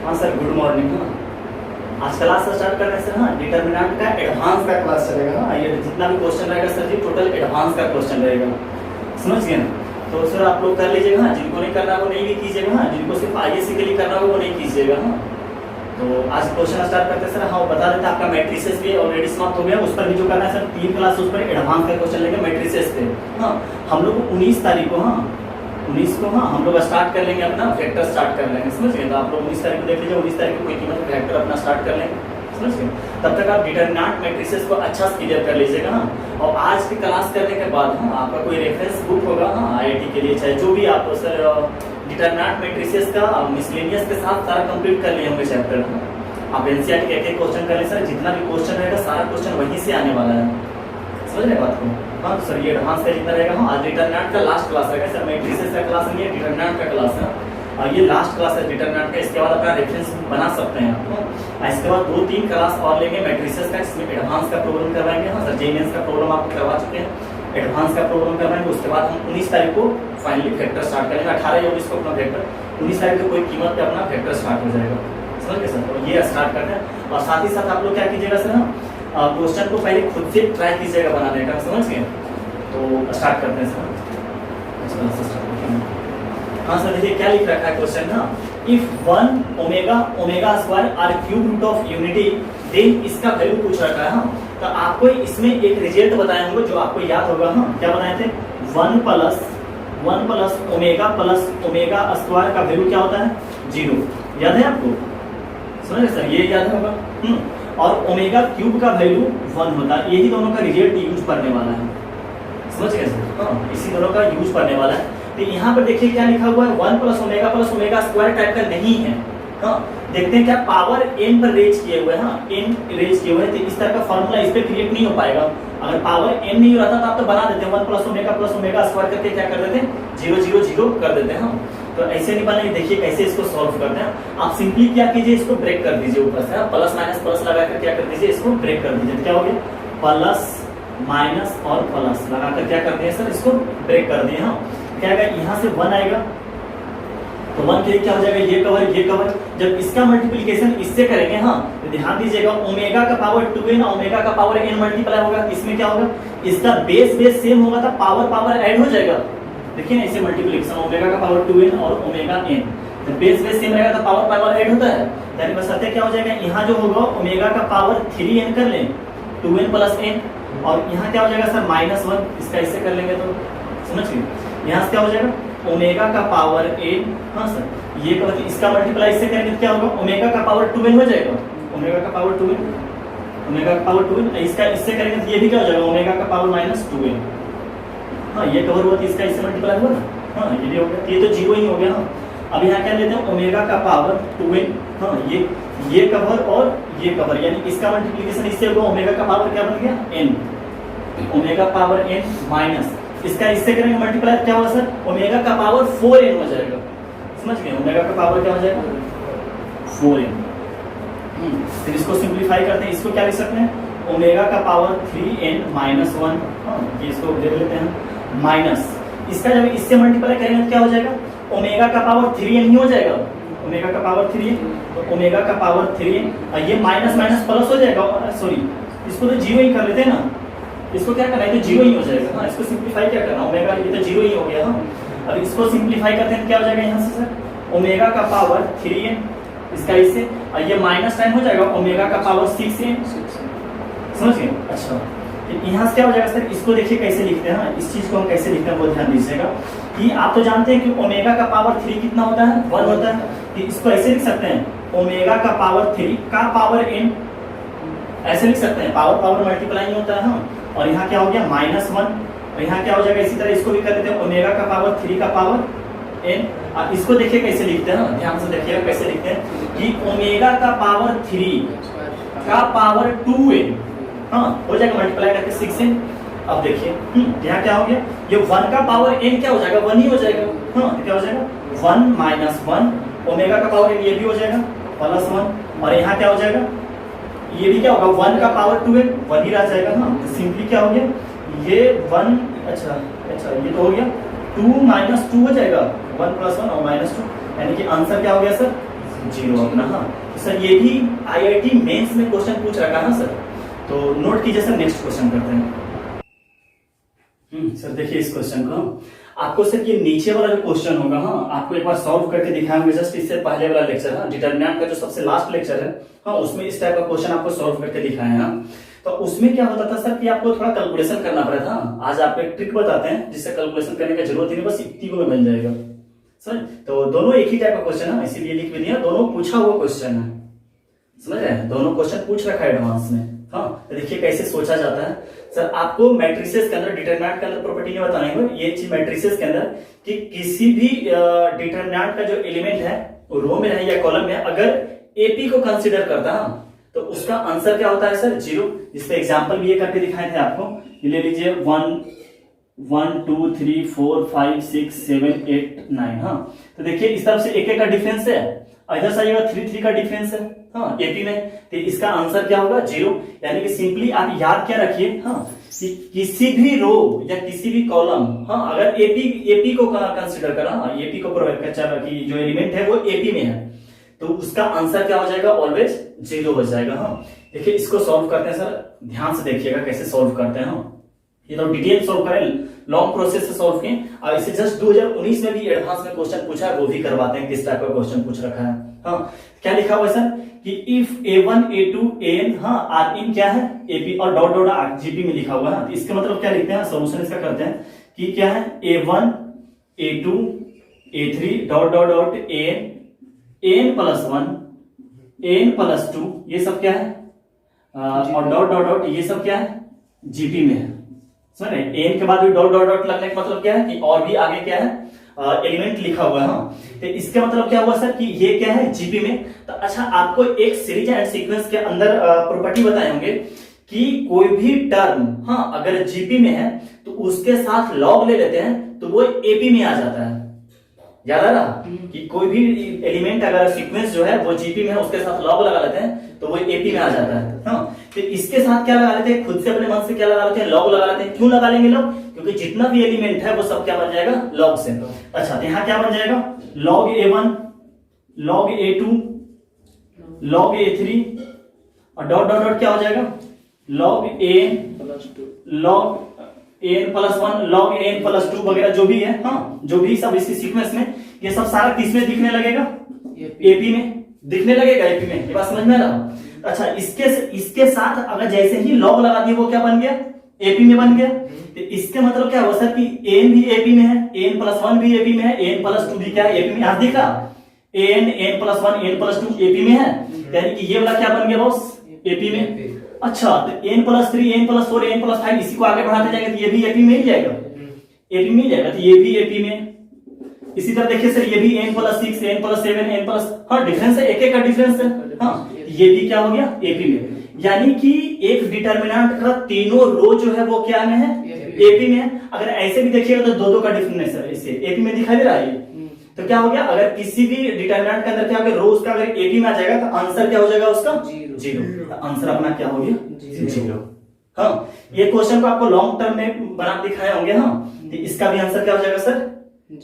हाँ sir, good morning. हाँ, आज क्लास स्टार्ट करने से हाँ डिटर्मिनेंट का एडवांस का क्लास चलेगा। हाँ, ये जितना भी क्वेश्चन रहेगा सर जी टोटल एडवांस का क्वेश्चन रहेगा, समझ गए ना। तो सर आप लोग कर लीजिएगा। हाँ, जिनको नहीं करना वो नहीं भी कीजिएगा। हाँ, जिनको सिर्फ आईएससी के लिए करना हो वो नहीं कीजिएगा। हाँ, तो आज क्वेश्चन स्टार्ट करते हैं सर। हाँ, बता देते आपका मैट्रिसेस भी ऑलरेडी समाप्त हो गया, उस पर भी जो करना है सर 3 क्लास उस पर एडवांस का क्वेश्चन लेंगे मैट्रिसेस पे। हाँ, हम लोग 19 तारीख को, हाँ 19 को, हाँ हम लोग स्टार्ट कर लेंगे अपना वेक्टर स्टार्ट कर लेंगे, समझ गए। तो आप लोग 19 तारीख को देख लीजिए, 19 तारीख को कोई कीमत वेक्टर अपना स्टार्ट कर लेंगे, समझ गए। तब तक आप डिटरमिनेंट मैट्रिसेस को अच्छा से क्लियर कर लीजिएगा। हाँ, और आज की क्लास करने के बाद हाँ आपका कोई रेफरेंस बुक होगा हाँ आईआईटी के लिए, चाहे जो भी आप सर डिटरमिनेंट मैट्रिसेस का मिसलेनियस के साथ सारा कंप्लीट कर लिए होंगे चैप्टर। आप एनसीईआरटी के एक क्वेश्चन कर लें सर, जितना भी क्वेश्चन रहेगा सारा क्वेश्चन वहीं से आने वाला है, समझ रहे बात को। हाँ सर, ये एडवांस का जितना रहेगा। हाँ, आज डिटरमिनेंट का लास्ट क्लास रहेगा सर, मैट्रिसेस का क्लास नहीं है, डिटरमिनेंट का क्लास है। और ये लास्ट क्लास है डिटरमिनेंट का, इसके बाद अपना रेफरेंस बना सकते हैं आप। इसके बाद 2-3 क्लास और लेंगे मैट्रिसेस का, इसमें एडवांस का प्रॉब्लम करवाएंगे। हाँ सर, जेईई का प्रॉब्लम आपको करवा चुके हैं, एडवांस का प्रॉब्लम करवाएंगे। उसके बाद हम 19 तारीख को फाइनली वेक्टर स्टार्ट करेंगे। 18 या 19 को अपना वेक्टर, 19 तारीख को कोई कीमत पे अपना वेक्टर स्टार्ट हो जाएगा, समझ गए सर। तो ये स्टार्ट करते हैं और साथ ही साथ आप लोग क्या कीजिएगा सर, क्वेश्चन को पहले खुद से ट्राई कीजिएगा बनाने का, समझ गए। तो स्टार्ट करते हैं सर। हाँ सर, देखिए क्या लिख रखा है क्वेश्चन ना, if 1 omega square are cube root of unity then इसका वैल्यू पूछ रखा है। हाँ, तो आपको इसमें एक रिजल्ट बताए होंगे जो आपको याद होगा। हाँ, क्या बनाए थे, 1 प्लस ओमेगा स्क्वायर का वैल्यू क्या होता है, 0। याद है आपको, समझ सर, ये याद होगा। और ओमेगा क्यूब का वैल्यू 1 होता है। यही दोनों का रिजल्ट यूज करने वाला है, समझ गए सर। हाँ, इसी दोनों का यूज करने वाला है। तो यहाँ पर देखिए क्या लिखा हुआ है, 1 प्लस ओमेगा स्क्वायर टाइप का नहीं है। हाँ, देखते हैं क्या पावर n पर रेज किए हुए हैं। हाँ, n रेज किए हुए हैं, तो इस तरह का फॉर्मूला इस पे क्रिएट नहीं हो पाएगा। अगर पावर n नहीं रहता तो आप तो बना देते हैं 1 प्लस ओमेगा स्क्वायर करके क्या कर देते हैं, 0 0 0 कर देते हैं। हाँ, तो ऐसे नहीं बनेगी। देखिए कैसे इसको सॉल्व करते हैं। आप सिंपली क्या कीजिए, इसको ब्रेक कर दीजिए ऊपर से, प्लस माइनस प्लस लगाकर क्या कर दीजिए, इसको ब्रेक कर दीजिए। क्या हो गया, प्लस माइनस और प्लस लगाकर क्या कर दिए सर, इसको ब्रेक कर दिए। हाँ, क्या आएगा, यहाँ से 1 आएगा तो 1 के लिए क्या हो जाएगा, ये कवर। जब इसका मल्टीप्लिकेशन इससे करेंगे, हाँ तो ध्यान दीजिएगा, ओमेगा का पावर 2n ओमेगा का पावर n मल्टीप्लाई होगा। इसमें क्या होगा, इसका बेस सेम होगा तो पावर ऐड हो जाएगा। देखिए ना, इसे मल्टीप्लिकेशन ओमेगा का पावर 2n और ओमेगा n, तो बेस सेम रहेगा तो पावर ऐड होता है। यानी बस सत्य क्या हो जाएगा, यहाँ जो होगा ओमेगा का पावर 3n कर लें, 2n प्लस n, और यहाँ क्या हो जाएगा सर -1, इसका इससे कर लेंगे तो समझिए, यहाँ से क्या हो जाएगा ओमेगा का पावर n। हाँ सर, ये मतलब इसका मल्टीप्लाई इससे करेंगे तो क्या होगा, ओमेगा का पावर 2n हो जाएगा, ओमेगा का पावर 2n, इसका इससे करेंगे तो ये भी क्या हो जाएगा, ओमेगा का पावर -2n। हाँ, ये कवर हुआ तो इसका इससे मल्टीप्लाई हुआ ना। हाँ, ये भी हो गया, ये तो 0 ही हो गया। हाँ, अब यहाँ क्या लेते हैं, ओमेगा का पावर 2n। हाँ, ये कवर और ये कवर, यानी इसका मल्टीप्लिकेशन इससे होगा, ओमेगा का पावर क्या बन गया, n, omega power n minus इसका इससे करेंगे मल्टीप्लाई, क्या होगा सर, ओमेगा का पावर 4n हो जाएगा। समझ गए, ओमेगा का पावर क्या हो जाएगा, 4n। फिर इसको सिंपलीफाई करते हैं, इसको क्या लिख सकते हैं, ओमेगा का पावर 3n माइनस 1। हाँ, ये इसको देख लेते हैं, माइनस इसका जब इससे मल्टीप्लाई करेंगे तो क्या हो जाएगा, ओमेगा का पावर 3n ही हो जाएगा, ओमेगा का पावर 3n, तो ओमेगा का पावर 3n, और ये माइनस प्लस हो जाएगा। सॉरी, इसको तो 0 ही कर लेते हैं ना, इसको क्या करना है, तो 0 ही हो जाएगा। हाँ, इसको सिंपलीफाई क्या करना, ओमेगा ये तो 0 ही हो गया। हाँ, अब इसको सिंपलीफाई करते हैं क्या हो जाएगा, यहाँ से सर ओमेगा का पावर 3n, इसका इससे, और ये माइनस टाइम हो जाएगा, ओमेगा का पावर 6n। समझ गए। अच्छा, यहाँ से क्या हो जाएगा सर, इसको देखिए कैसे लिखते हैं। हाँ, इस चीज को हम कैसे लिखते हैं वो ध्यान दीजिएगा कि आप तो जानते हैं कि ओमेगा का पावर 3 कितना होता है, 1 होता है। कि इसको ऐसे लिख सकते हैं, ओमेगा का पावर 3 का पावर n, ऐसे लिख सकते हैं, पावर मल्टीप्लाई होता है। हाँ, और यहाँ क्या हो गया, -1, और यहाँ क्या हो जाएगा, इसी तरह इसको भी कर लेते हैं, ओमेगा का पावर 3 का पावर n। अब इसको देखिए कैसे लिखते हैं, ध्यान से देखिएगा कैसे लिखते हैं कि ओमेगा का पावर 3 का पावर 2n। हाँ, हो जाएगा मल्टीप्लाई करके 6n। अब देखिए यहाँ क्या हो गया, ये 1 का पावर n क्या हो जाएगा, 1 ही हो जाएगा। हाँ, क्या हो जाएगा, 1 - 1, ओमेगा का पावर n ये भी हो जाएगा +1, और यहाँ क्या हो जाएगा, ये भी क्या होगा, 1 का पावर 2n, 1 ही रह जाएगा। हाँ, तो सिंपली क्या हो गया, ये 1, अच्छा ये तो हो गया 2 - 2 हो जाएगा, 1 + 1 और -2, यानी कि आंसर क्या हो गया सर, 0 अपना। हाँ तो सर ये भी IIT मेंस में क्वेश्चन पूछ रखा है सर, तो नोट कीजिए सर। नेक्स्ट क्वेश्चन करते हैं। सर देखिए इस क्वेश्चन को आपको सर ये नीचे वाला जो क्वेश्चन होगा, हाँ आपको एक बार सॉल्व करके दिखाएंगे। जस्ट इससे पहले वाला लेक्चर है डिटरमिनेंट का जो सबसे लास्ट लेक्चर है, हाँ उसमें इस टाइप का क्वेश्चन आपको सॉल्व करके दिखाए हैं। तो उसमें क्या होता था सर कि आपको थोड़ा कैलकुलेशन करना पड़ा था। आज आपको एक ट्रिक बताते हैं जिससे कैलकुलेशन करने की जरूरत ही नहीं, बस इतनी को में बन जाएगा सर। तो दोनों एक ही टाइप का क्वेश्चन है, इसीलिए लिख भी दिया, दोनों पूछा हुआ क्वेश्चन है, समझ रहे हैं, दोनों क्वेश्चन पूछ रखा है एडवांस में। हाँ तो देखिए कैसे सोचा जाता है सर। आपको मैट्रिसेस के अंदर डिटरमिनेंट के अंदर प्रॉपर्टी नहीं बतानी है, ये चीज मैट्रिसेस के अंदर कि किसी भी डिटरमिनेंट का जो एलिमेंट है रो में रहे या कॉलम में, अगर एपी को कंसीडर करता है तो उसका आंसर क्या होता है सर 0। इस पे एग्जांपल भी ये करके दिखाए थे आपको, ये ले लीजिए 1 2 3 4 5 6 7 8 9। हाँ तो देखिए इस तरफ से एक का डिफरेंस है, इधर से आइएगा 3 3 का डिफरेंस है, हाँ एपी में, तो इसका आंसर क्या होगा 0। यानी कि सिंपली आप याद क्या रखिए, हाँ कि किसी भी रो या किसी भी कॉलम, हाँ अगर एपी को कंसीडर करा, हाँ एपी को प्रोवाइड कर कि जो एलिमेंट है वो एपी में है, तो उसका आंसर क्या हो जाएगा ऑलवेज 0 हो जाएगा। हाँ देखिए इसको सॉल्व करते हैं सर, ध्यान से देखिएगा कैसे सॉल्व करते हैं। ये तो डिटेल सॉल्व करें, लॉन्ग प्रोसेस से सॉल्व किए, और इसे जस्ट 2019 में भी एडवांस में क्वेश्चन पूछा है, वो भी करवाते हैं किस टाइप का क्वेश्चन पूछ रखा है। हाँ क्या लिखा हुआ है सर कि इफ A1 A2 AN, हाँ आर इन क्या है एपी और डॉट डॉट जीपी में लिखा हुआ है। तो इसका मतलब क्या लिखते हैं, सोल्यूशन इसका करते हैं कि क्या है A1 A2 A3 dot dot dot AN plus 1 AN plus 2, ये सब क्या है और डॉट डॉट डॉट ये सब क्या है जीपी में है, समझ रहे। एन के बाद भी डॉट डॉट डॉट लगने का मतलब क्या है कि और भी आगे क्या है एलिमेंट लिखा हुआ है। हाँ तो इसका मतलब क्या हुआ सर कि ये क्या है जीपी में। तो अच्छा आपको एक सीरीज एंड सीक्वेंस के अंदर प्रॉपर्टी बताए होंगे कि कोई भी टर्म, हाँ अगर जीपी में है तो उसके साथ लॉग ले लेते हैं तो वो एपी में आ जाता है। याद आ रहा कि कोई भी एलिमेंट अगर सीक्वेंस जो है वो जीपी में है, उसके साथ लॉग लगा लेते हैं तो वो एपी में आ जाता है। हाँ तो इसके साथ क्या लगा लेते हैं, खुद से अपने मन से क्या लगा लेते हैं, लॉग लगा लेते हैं। क्यों लगा लेंगे लॉग, क्योंकि जितना भी एलिमेंट है वो सब क्या बन जाएगा लॉग से। अच्छा तो यहाँ क्या बन जाएगा log A1 log A2 log A3 और डॉट डॉट डॉट क्या हो जाएगा log AN log AN plus 1 log AN plus 2 वगैरह जो भी है, हाँ जो भी सब इसी सीक्वेंस में, ये सब सारा किसमें दिखने लगेगा एपी में दिखने लगेगा, एपी में। ये बात समझ में आ रहा। अच्छा इसके साथ अगर जैसे ही लॉग लगा दिए वो क्या बन गया एपी में बन गया। तो इसके मतलब क्या हुआ सर कि एन भी एपी में है, एन प्लस 1 भी एपी में है, एन प्लस 2 भी क्या है एपी में। यहां दिखा n plus 1 n plus 2 AP में है, यानी कि ये वाला क्या बन गया बॉस एपी में। अच्छा तो n plus 3 n plus 4 n plus 5 इसी को आगे बढ़ाते जाएंगे तो ये भी एपी में ही जाएगा, एपी में ही जाएगा, तो ये भी एपी में। इसी तरह देखिए सर ये भी n plus 6 n plus 7 n plus, हाँ डिफरेंस है, एक का डिफरेंस है। हाँ ये भी क्या हो गया एपी में। यानी कि एक डिटरमिनेंट का तीनों रो जो है वो क्या में है एपी में है। अगर ऐसे भी देखिएगा तो दो का डिफरेंस है, इससे एपी में दिखाई दे रहा है। तो क्या हो गया अगर किसी भी डिटरमिनेंट के अंदर क्या हो गया रो उसका अगर एपी में आ जाएगा तो आंसर क्या हो जाएगा उसका 0। आंसर अपना क्या हो गया 0। हाँ ये क्वेश्चन को आपको लॉन्ग टर्म में बना दिखाए होंगे। हाँ तो इसका भी आंसर क्या हो जाएगा सर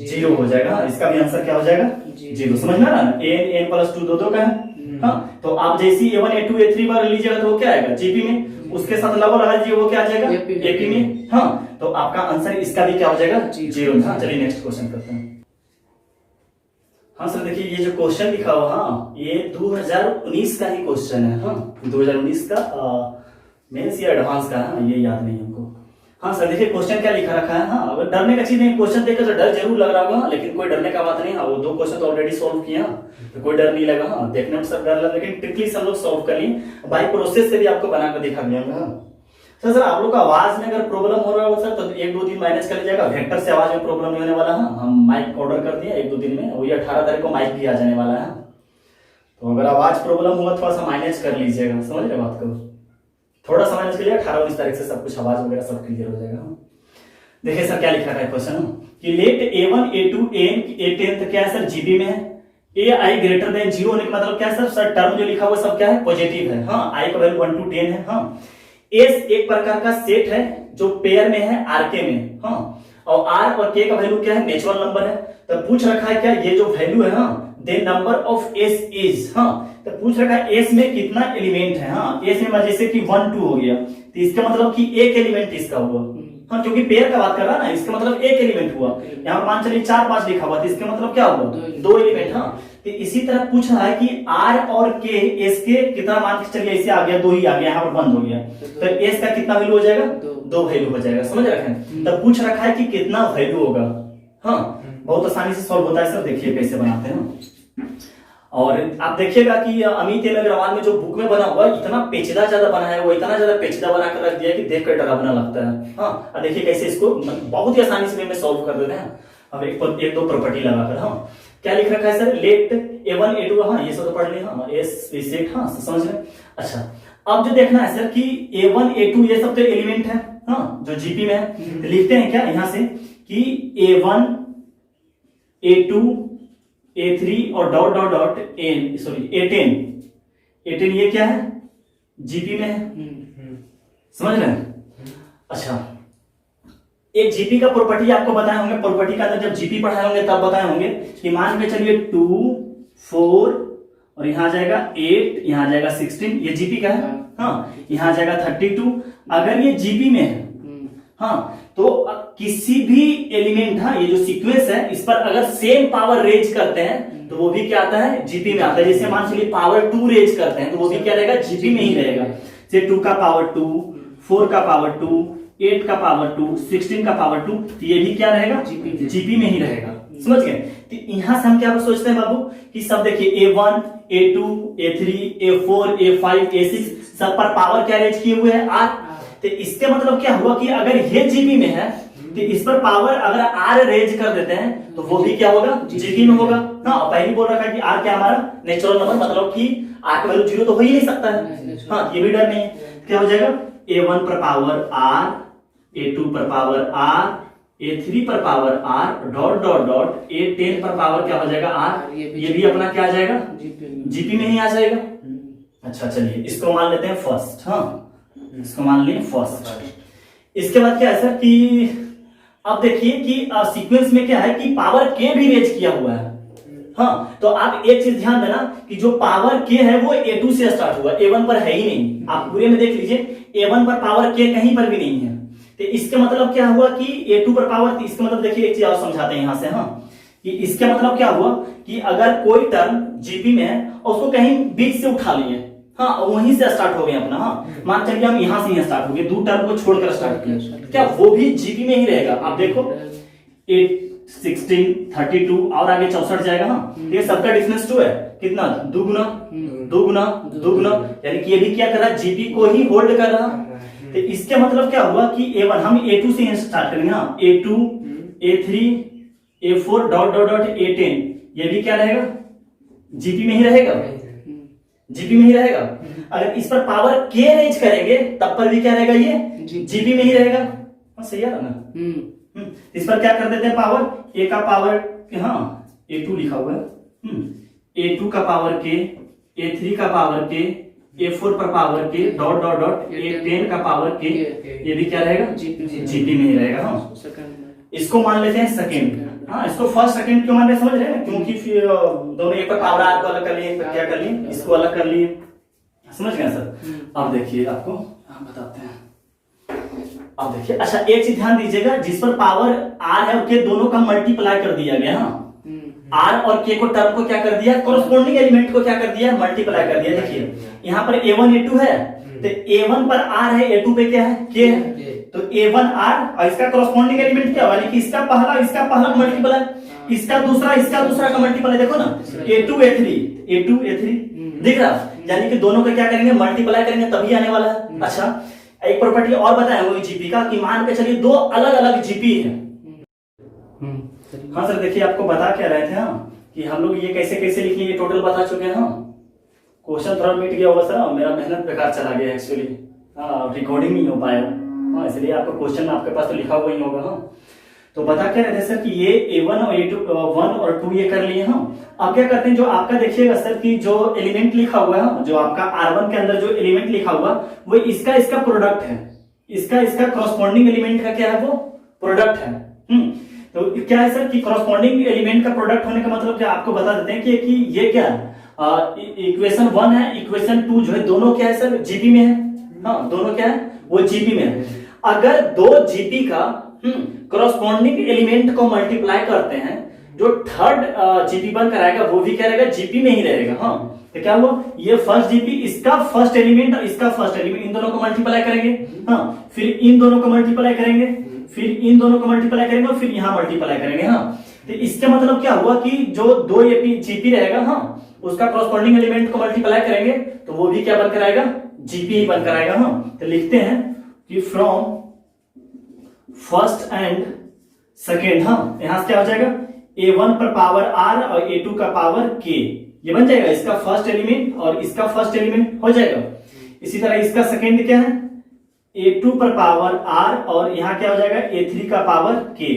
0 हो जाएगा। इसका भी आंसर क्या हो जाएगा 0। समझ में आ रहा है ना, n प्लस 2 दो का है। हाँ तो आप जैसी A1 A2 A3 बार लीजिएगा तो वो क्या आएगा जीपी में, उसके साथ लगा लगा दीजिए वो क्या आ जाएगा एपी में। हाँ तो आपका आंसर इसका भी क्या हो जाएगा 0। हाँ चलिए नेक्स्ट क्वेश्चन करते हैं। हाँ सर देखिए ये जो क्वेश्चन लिखा हुआ, हाँ ये 2019 का ही क्वेश्चन है। हाँ 2019 का मेंस या एडवांस का है, ये याद नहीं हमको। हाँ सर देखिए क्वेश्चन क्या लिखा रखा है। हाँ अगर डरने का चीज नहीं, क्वेश्चन देखकर तो डर जरूर लग रहा होगा, लेकिन कोई डरने का बात नहीं। हाँ वो 2 क्वेश्चन तो ऑलरेडी सॉल्व किया तो कोई डर नहीं लगा। हाँ देखने में सब डर लगा, लेकिन ट्रिकली सब लोग सॉल्व कर लिए, बाई प्रोसेस से भी आपको बनाकर दिखा दिया। सर आप लोग का आवाज में अगर प्रॉब्लम हो रहा हो सर तो 1-2 दिन मैनेज कर लीजिएगा। वेक्टर से आवाज में प्रॉब्लम नहीं होने वाला है। हम माइक ऑर्डर कर दिए 1-2 दिन में, वही 18 तारीख को माइक भी आ जाने वाला है। तो अगर आवाज प्रॉब्लम हुआ थोड़ा सा मैनेज कर लीजिएगा, समझ रहे बात को, थोड़ा सा मैनेज करिएगा। 18-19 तारीख से सब कुछ आवाज वगैरह सब क्लियर हो जाएगा। देखिए सर क्या लिखा है क्वेश्चन कि late A1 A2 AN A10 क्या है सर जीपी में है, AI ग्रेटर देन 0 होने का मतलब क्या है सर टर्म जो लिखा हुआ सब क्या है पॉजिटिव है। हाँ I का वैल्यू 1 to 10 है। हाँ S एक प्रकार का सेट है जो पेयर में है आरके में। हाँ और आर और के का वैल्यू क्या है, नेचुरल नंबर है। तो पूछ रखा है क्या, ये जो वैल्यू है हाँ, then number of s is, हाँ तो पूछ रखा है एस में कितना एलिमेंट है, हाँ एस में जैसे कि 1 2 हो गया, तो इसका मतलब कि एक एलिमेंट इसका हुआ, हाँ क्योंकि पेयर का बात कर रहा है ना, इसका मतलब एक एलिमेंट हुआ। यहाँ पर मान चलिए 4 5 लिखा हुआ, तो इसका मतलब क्या हुआ, 2 एलिमेंट। हाँ तो इसी तरह पूछ रहा है कि आर और के, एस के कितना मान के चलिए, ऐसे आ गया 2 ही आ गया, यहाँ पर बंद हो गया, तो एस का कितना वैल्यू हो जाएगा, 2 वैल्यू हो जाएगा। समझ रखे हैं। तब पूछ रखा है कि कितना वैल्यू होगा। हाँ बहुत आसानी से सॉल्व होता है सर, देखिए कैसे बनाते हैं। और आप देखिएगा कि अमित एम अग्रवाल में जो बुक में बना हुआ इतना पेचीदा ज्यादा बना है, वो इतना ज्यादा पेचीदा बना कर रख दिया कि देख कर डरावना लगता है। हाँ अब देखिए कैसे इसको बहुत ही आसानी से में सॉल्व कर देते हैं। अब एक दो प्रॉपर्टी लगाकर, हाँ क्या लिख रखा है सर, लेट a1 a2, हाँ ये सब तो पढ़ लिया, हाँ एस सेट, हाँ समझ रहे। अच्छा अब जो देखना है सर कि a1 a2 ये सब तो एलिमेंट है, हाँ जो जीपी में है, तो लिखते हैं क्या यहाँ से कि a1 a2 a3 और डॉट डॉट डॉट a10 ये क्या है, जीपी में है। समझ रहे हैं। अच्छा एक जीपी का प्रॉपर्टी आपको बताए होंगे, प्रॉपर्टी का अंदर जब जीपी पढ़ाए होंगे तब बताए होंगे कि मान के चलिए 2 4 और यहाँ आ जाएगा 8, यहाँ आ जाएगा 16, ये जीपी का है। हाँ यहाँ आ जाएगा 32, अगर ये जीपी में है हाँ तो किसी भी एलिमेंट, हाँ ये जो सीक्वेंस है इस पर अगर सेम पावर रेज करते हैं तो वो भी क्या आता है, जीपी में आता है। जैसे मान चलिए पावर 2 रेज करते हैं तो वो भी क्या रहेगा, जीपी में ही रहेगा। जैसे 2 का पावर 2, 4 का पावर 2, 8 का पावर 2, 16 का पावर 2, तो ये भी क्या रहेगा, जीपी में ही रहेगा। समझ गए। तो यहाँ से हम क्या सोचते हैं बाबू कि सब देखिए a1 a2 a3 a4 a5 a6 सब पर पावर क्या रेज किए हुए हैं, r। तो इसके मतलब क्या हुआ कि अगर ये जीपी में है तो इस पर पावर अगर आर रेज कर देते हैं तो वो भी क्या होगा, जीपी में होगा। हाँ पहले बोल रखा है कि आर क्या हमारा नेचुरल नंबर, मतलब कि आर का वैल्यू 0 तो हो ही नहीं सकता है। हाँ ये भी डर नहीं है। क्या हो जाएगा, a1 पर पावर आर, a2 पर पावर आर, a3 पर power R dot dot dot a10 पर पावर क्या हो जाएगा आर, ये भी अपना क्या आ जाएगा, जीपी में ही आ जाएगा। अच्छा चलिए इसको मान लेते हैं फर्स्ट, हाँ इसको मान लें फर्स्ट। इसके बाद क्या है सर कि अब देखिए कि सीक्वेंस में क्या है कि पावर के भी रेज किया हुआ है। हाँ तो आप एक चीज ध्यान देना कि जो पावर के है वो a2 से स्टार्ट हुआ, a1 पर है ही नहीं। आप पूरे में देख लीजिए a1 पर पावर के कहीं पर भी नहीं है। तो इसके मतलब क्या हुआ कि a2 पर पावर, इसका मतलब देखिए एक चीज और समझाते हैं यहां से, हाँ कि इसके मतलब क्या हुआ कि अगर कोई टर्म जीपी में है और उसको कहीं बीच से उठा लिए, हाँ वहीं से स्टार्ट हो गए अपना, हाँ मान चलिए हम यहाँ से स्टार्ट हो गए, 2 टर्म को छोड़कर स्टार्ट किया, क्या वो भी जीपी में ही रहेगा। आप देखो 8 16 32 और आगे 64 जाएगा। हाँ ये सबका डिफरेंस 2 है, कितना, 2 गुना 2 गुना 2 गुना, यानी कि ये भी क्या कर रहा है, जीपी को ही होल्ड कर रहा। तो इसके मतलब क्या हुआ कि a1 हम a2 से स्टार्ट करेंगे, हाँ a2 a3 a4 dot dot dot a10, ये भी क्या रहेगा, जीपी में ही रहेगा, जीपी में ही रहेगा। अगर इस पर पावर के रेज करेंगे तब पर भी क्या रहेगा, ये जीपी में ही रहेगा। हाँ सही है ना। इस पर क्या कर देते हैं, पावर a का पावर, हाँ a2 लिखा हुआ है, a2 का पावर के, a3 का पावर के, a4 पर पावर के डॉट डॉट डॉट a10 का पावर के, ये भी क्या रहेगा, जीपी में ही रहेगा। हाँ इसको मान लेते हैं सेकंड। हाँ इसको फर्स्ट सेकंड क्यों मान रहे, समझ रहे हैं, क्योंकि फिर दोनों एक पर पावर आर को अलग कर लिए, क्या कर लिए, इसको अलग कर लिए। समझ गए सर। अब देखिए आपको हम बताते हैं, अब देखिए। अच्छा एक चीज ध्यान दीजिएगा, जिस पर पावर आर है के दोनों का मल्टीप्लाई कर दिया गया। हाँ आर और के को टर्म को क्या कर दिया, कोरस्पोंडिंग एलिमेंट को क्या कर दिया, मल्टीप्लाई कर दिया। देखिए यहाँ पर a1 a2 है, तो a1 पर r है, a2 पे क्या है, k है, तो a1 r और इसका कोरस्पोंडिंग एलिमेंट क्या हुआ, यानी कि इसका पहला मल्टीप्लाई, इसका दूसरा का मल्टीप्लाई। देखो ना a2 a3 दिख रहा, यानी कि दोनों का क्या करेंगे, मल्टीप्लाई करेंगे तभी आने वाला है। अच्छा एक प्रॉपर्टी और बताएंगे जीपी का कि मान के चलिए 2 अलग अलग जीपी है। हाँ सर देखिए आपको बता क्या रहे थे, हाँ कि हम लोग ये कैसे कैसे लिखेंगे, ये टोटल बता चुके हैं। हाँ क्वेश्चन थोड़ा मिट गया होगा सर, मेरा मेहनत बेकार चला गया एक्चुअली, हाँ रिकॉर्डिंग नहीं हो पाया, हाँ इसलिए आपका क्वेश्चन आपके पास तो लिखा हुआ ही होगा। हाँ तो बता क्या रहे थे सर कि ये a1 और a2 1 और 2 ये कर लिए। हाँ अब क्या करते हैं, जो आपका देखिएगा सर कि जो एलिमेंट लिखा हुआ है, जो आपका r1 के अंदर जो एलिमेंट लिखा हुआ वो इसका प्रोडक्ट है, इसका कोरस्पोंडिंग एलिमेंट का क्या है, वो प्रोडक्ट है। तो क्या है सर कि कॉरस्पॉन्डिंग एलिमेंट का प्रोडक्ट होने का मतलब क्या आपको बता देते हैं कि ये क्या है, इक्वेशन 1 है, इक्वेशन 2 जो है दोनों क्या है सर जीपी में है। हाँ, दोनों क्या है वो जीपी में है। अगर दो जीपी का कॉरस्पॉन्डिंग एलिमेंट को मल्टीप्लाई करते हैं, जो थर्ड जीपी बन कराएगा वो भी क्या रहेगा, जीपी में ही रहेगा। हाँ, तो क्या हुआ, ये फर्स्ट जीपी, इसका फर्स्ट एलिमेंट और इसका फर्स्ट एलिमेंट, इन दोनों को मल्टीप्लाई करेंगे। हाँ, फिर इन दोनों को मल्टीप्लाई करेंगे, फिर इन दोनों को मल्टीप्लाई करेंगे और फिर यहां मल्टीप्लाई करेंगे। हाँ, तो इसका मतलब क्या हुआ कि जो दो जीपी रहेगा, हाँ, उसका कॉरस्पॉन्डिंग एलिमेंट को मल्टीप्लाई करेंगे तो वो भी क्या बनकर आएगा, जीपी ही बनकर आएगा। हाँ, तो लिखते हैं कि फ्रॉम फर्स्ट एंड सेकेंड, हाँ, यहां से क्या हो जाएगा, a1 पर पावर r और a2 का पावर k, ये बन जाएगा इसका फर्स्ट एलिमेंट और इसका फर्स्ट एलिमेंट हो जाएगा। इसी तरह इसका सेकेंड क्या है, a2 पर पावर r और यहां क्या हो जाएगा, a3 का पावर k,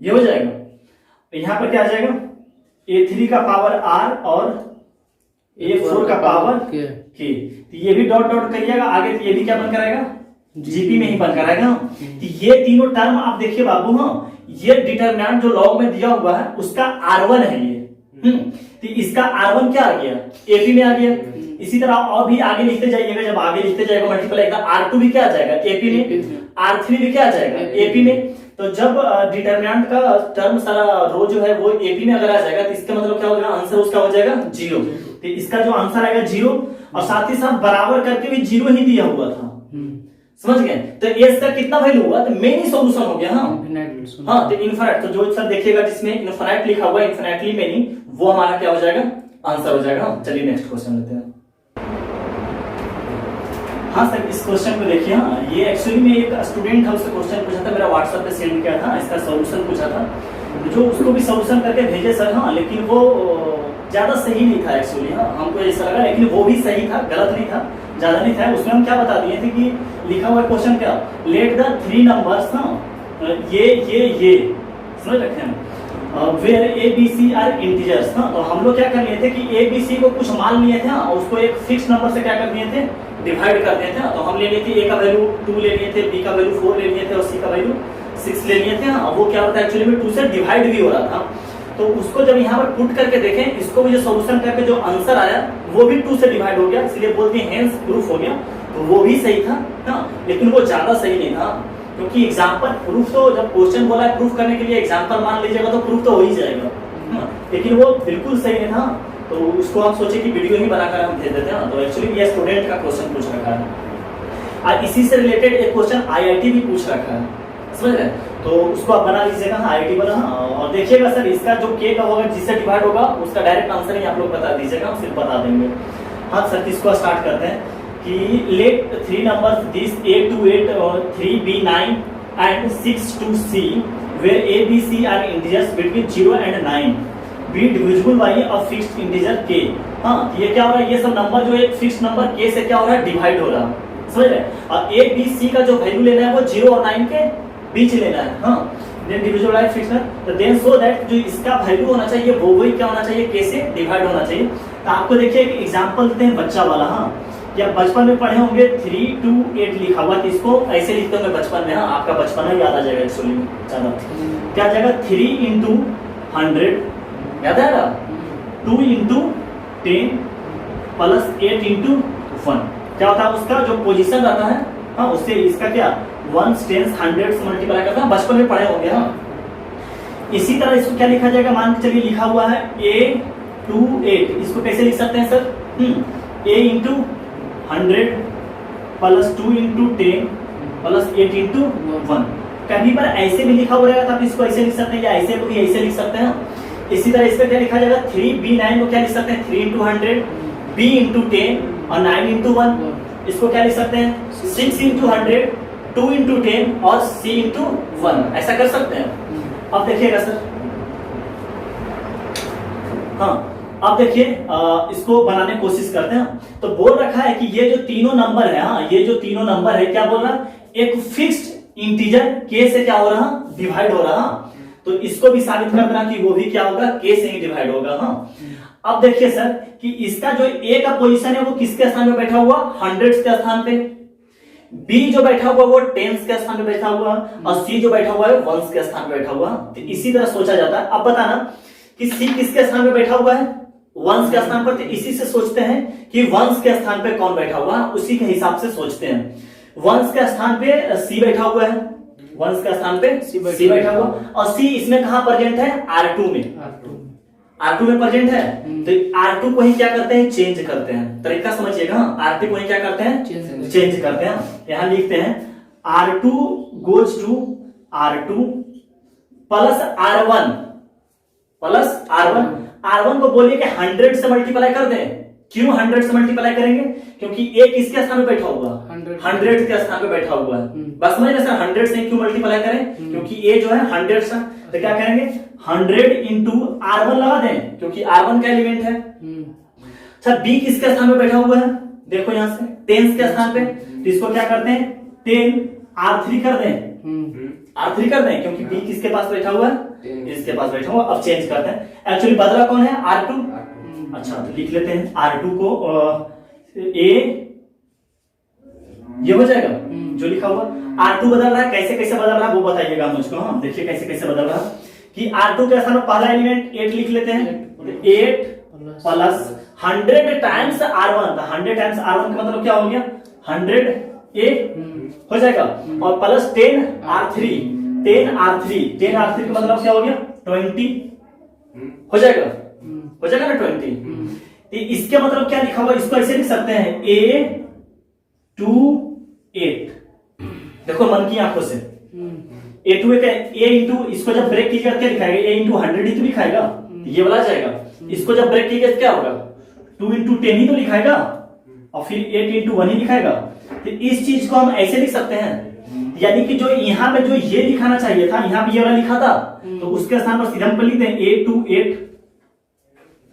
ये हो जाएगा। यहां पर क्या आ जाएगा, a3 का पावर r और a4 का पावर k, तो ये भी डॉट डॉट करिएगा आगे, तो ये भी क्या बनकर आएगा, जीपी में ही बनकर आएगा। तो ये तीनों टर्म आप देखिए बाबू, हाँ, ये डिटरमिनेंट जो लॉग में दिया हुआ है उसका R1 है ये। तो इसका R1 क्या आ गया, एपी में आ गया। इसी तरह और भी आगे लिखते जाइएगा, जब आगे लिखते जाएगा मल्टीप्लाई R2 भी क्या आ जाएगा, एपी में, R3 भी क्या आ जाएगा, एपी में। तो जब डिटरमिनेंट का टर्म सारा रो जो है वो एपी में अगर आ जाएगा तो इसका मतलब क्या हो जाएगा, आंसर उसका हो जाएगा 0। तो इसका जो आंसर आएगा 0, और साथ ही साथ बराबर करके भी 0 ही दिया हुआ था, समझ गए। तो एस का कितना वैल्यू हुआ, तो मेनी सॉल्यूशन हो गया। हाँ, तो इनफिनिट, तो जो सर देखिएगा जिसमें इनफिनिट लिखा हुआ है, इनफिनिटली मेनी, वो हमारा क्या हो जाएगा, आंसर हो जाएगा। चलिए नेक्स्ट क्वेश्चन लेते हैं। हाँ सर, इस क्वेश्चन को देखिए। हाँ, ये एक्चुअली में एक स्टूडेंट था, उससे क्वेश्चन पूछा था, मेरा व्हाट्सएप पे सेंड किया था, इसका सॉल्यूशन पूछा था, जो उसको भी सॉल्यूशन करके भेजे सर। हाँ, लेकिन वो ज्यादा सही नहीं था एक्चुअली। हाँ, हमको ऐसा लगा, लेकिन वो भी सही था, गलत नहीं था, ज्यादा नहीं था। उसमें हम क्या बता दिए थे कि लिखा हुआ क्वेश्चन क्या, लेट द थ्री नंबर्स, हाँ, ये समझ रखे हैं, where A B C are integers. हाँ, तो हम लोग क्या कर लिए थे कि ए बी सी को कुछ मान लिए थे, और उसको एक फिक्स नंबर से क्या कर दिए थे, डिवाइड कर दिए थे। तो हम ले लिए थे, ए का वैल्यू 2 ले लिए थे, बी का वैल्यू 4 ले लिए थे और सी का वैल्यू 6 ले लिए थे। हाँ, वो क्या होता है एक्चुअली में 2 से डिवाइड भी हो रहा था। तो उसको जब यहाँ पर पुट करके देखें, इसको भी जो सॉल्यूशन करके जो आंसर आया वो भी 2 से डिवाइड हो गया, इसलिए बोलते हैं हेंस प्रूफ हो गया। तो वो भी सही था। हाँ, लेकिन वो ज्यादा सही नहीं था, क्योंकि एग्जाम्पल प्रूफ, तो जब क्वेश्चन बोला है प्रूफ करने के लिए एग्जाम्पल मान लीजिएगा तो प्रूफ तो हो ही जाएगा। हाँ, लेकिन वो बिल्कुल सही नहीं था। तो उसको हम सोचे कि वीडियो ही बनाकर हम भेज देते हैं। तो एक्चुअली ये स्टूडेंट का क्वेश्चन पूछ रखा है, और इसी से रिलेटेड एक क्वेश्चन आईआईटी भी पूछ रखा है, समझ रहे। तो उसको आप बना लीजिएगा, आईआईटी वाला। हाँ, और देखिएगा सर, इसका जो के का होगा जिससे डिवाइड होगा उसका डायरेक्ट आंसर ही आप लोग बता दीजिएगा, हम सिर्फ बता देंगे। हाँ सर, इसको स्टार्ट करते हैं कि लेट 3 नंबर्स दिस 8 to 8 और 3 be 9 and 6 to C where A, B, C are integers between 0 and 9 be divisible by a fixed integer k। हाँ, ये क्या हो रहा है, ये सब नंबर जो एक फिक्स नंबर k से क्या हो रहा है, डिवाइड हो रहा है, समझ रहे। और A, B, C का जो वैल्यू लेना है वो 0 और 9 के बीच लेना है। हाँ, देन डिविजिबल बाय फिक्स, तो देन सो दैट जो इसका वैल्यू होना चाहिए वो वही क्या होना चाहिए, k से डिवाइड होना चाहिए। तो आपको देखिए एक एग्जांपल देते हैं बच्चा वाला। हाँ, या बचपन में पढ़े होंगे 3 to 8 लिखा हुआ, इसको ऐसे लिखते होंगे बचपन में। हाँ, आपका बचपन में याद आ जाएगा एक्चुअली में ज्यादा। क्या आ जाएगा, 3 into 100 याद आएगा, 2 into 10 प्लस 8 into 1। क्या होता है उसका जो पोजीशन रहता है, हाँ, उससे इसका क्या 1 10 100 से मल्टीप्लाई करता है, बचपन में पढ़े होंगे। हाँ, इसी तरह इसको क्या लिखा जाएगा, मान के चलिए लिखा हुआ है A to 8, इसको कैसे लिख सकते हैं sir, A into 100 plus 2 into 10 plus 8 into 1। कभी पर ऐसे भी लिखा हुआ रहेगा तो आप इसको ऐसे लिख सकते हैं, या ऐसे को भी ऐसे लिख सकते हैं। इसी तरह इसका क्या लिखा जाएगा, 3B9 को क्या लिख सकते हैं, 3 into 100 B into 10 और 9 into 1। इसको क्या लिख सकते हैं, 6 into 100 2 into 10 और C into 1, ऐसा कर सकते हैं। अब देखिएगा सर, हाँ, अब देखिए इसको बनाने की कोशिश करते हैं। तो बोल रखा है कि ये जो तीनों नंबर है, हाँ, ये जो तीनों नंबर है, क्या बोल रहा है, एक फिक्स्ड इंटीजर k से क्या हो रहा, डिवाइड हो रहा। तो इसको भी साबित कर देना कि वो भी क्या होगा, k से ही डिवाइड होगा। हाँ, अब देखिए सर कि इसका जो a का पोजीशन है वो किसके स्थान पे बैठा हुआ, 100 के स्थान पे। बी जो बैठा हुआ वो टेंस के स्थान पे बैठा हुआ और सी जो बैठा हुआ है वंस के स्थान पे बैठा हुआ। तो इसी तरह सोचा जाता है। अब बताना कि सी किसके स्थान पे बैठा हुआ है, वंस के स्थान पर। तो इसी से सोचते हैं कि वंस के स्थान पे कौन बैठा हुआ, उसी के हिसाब से सोचते हैं। वंस के स्थान पे सी बैठा हुआ है, वंस के स्थान पे सी बैठा हुआ और सी इसमें कहां प्रेजेंट है, R2 में, R2 में प्रेजेंट है। तो R2 को ही क्या करते हैं, चेंज करते हैं। तरीका समझिएगा, R2 को ही क्या करते हैं, चेंज करते हैं। यहां लिखते हैं R2 goes to R2 plus R1 R1 को बोलिए कि 100 से मल्टीप्लाई कर दें। क्यों 100 से मल्टीप्लाई करेंगे, क्योंकि ए किसके स्थान पे बैठा हुआ, 100 के स्थान पे बैठा हुआ है। बस समझ रहे सर, 100 से क्यों मल्टीप्लाई करें, क्योंकि ए जो है 100 से। तो क्या करेंगे 100 इंटू R1 लगा दें, क्योंकि R1 का एलिमेंट है। अच्छा बी किसके स्थान पे बैठा हुआ है, देखो यहां से 10 के स्थान पे। तो इसको क्या करते हैं 10 R3 कर दें, R3 कर दें, क्योंकि बी किसके पास बैठा हुआ है, इसके पास बैठा हुआ। अब चेंज करते हैं, एक्चुअली बदला कौन है, R2। अच्छा तो लिख लेते हैं R2 को ए, ये हो जाएगा जो लिखा हुआ। R2 बदल रहा है, कैसे कैसे बदल रहा है वो बताइएगा मुझको। हाँ देखिए कैसे कैसे बदल रहा है कि R2 के स्थान पर पहला एलिमेंट 8 लिख लेते हैं। 8 plus 100 times R1, 100 times R1 का मतलब क्या हो गया 100 ए हो जाएगा, और प्लस 10 R3 का मतलब क्या हो गया 20 हो जाएगा ना 20। तो इसके मतलब क्या लिखा हुआ, इसको ऐसे लिख सकते हैं A to 8। देखो मन की आंखों से A to 8 A इंटू, इसको जब ब्रेक कीजिएगा क्या लिखाएगा, A इंटू 100 ही तो लिखाएगा, ये वाला जाएगा। इसको जब ब्रेक कीजिएगा क्या होगा 2 इंटू 10 ही तो लिखाएगा, और फिर 8 इंटू 1 ही लिखाएगा। तो इस चीज को हम ऐसे लिख सकते हैं, यानी कि जो यहाँ पे जो ये लिखाना चाहिए था, यहाँ पे ये वाला लिखा था, तो उसके स्थान पर सीधा हम लिख दें A to 8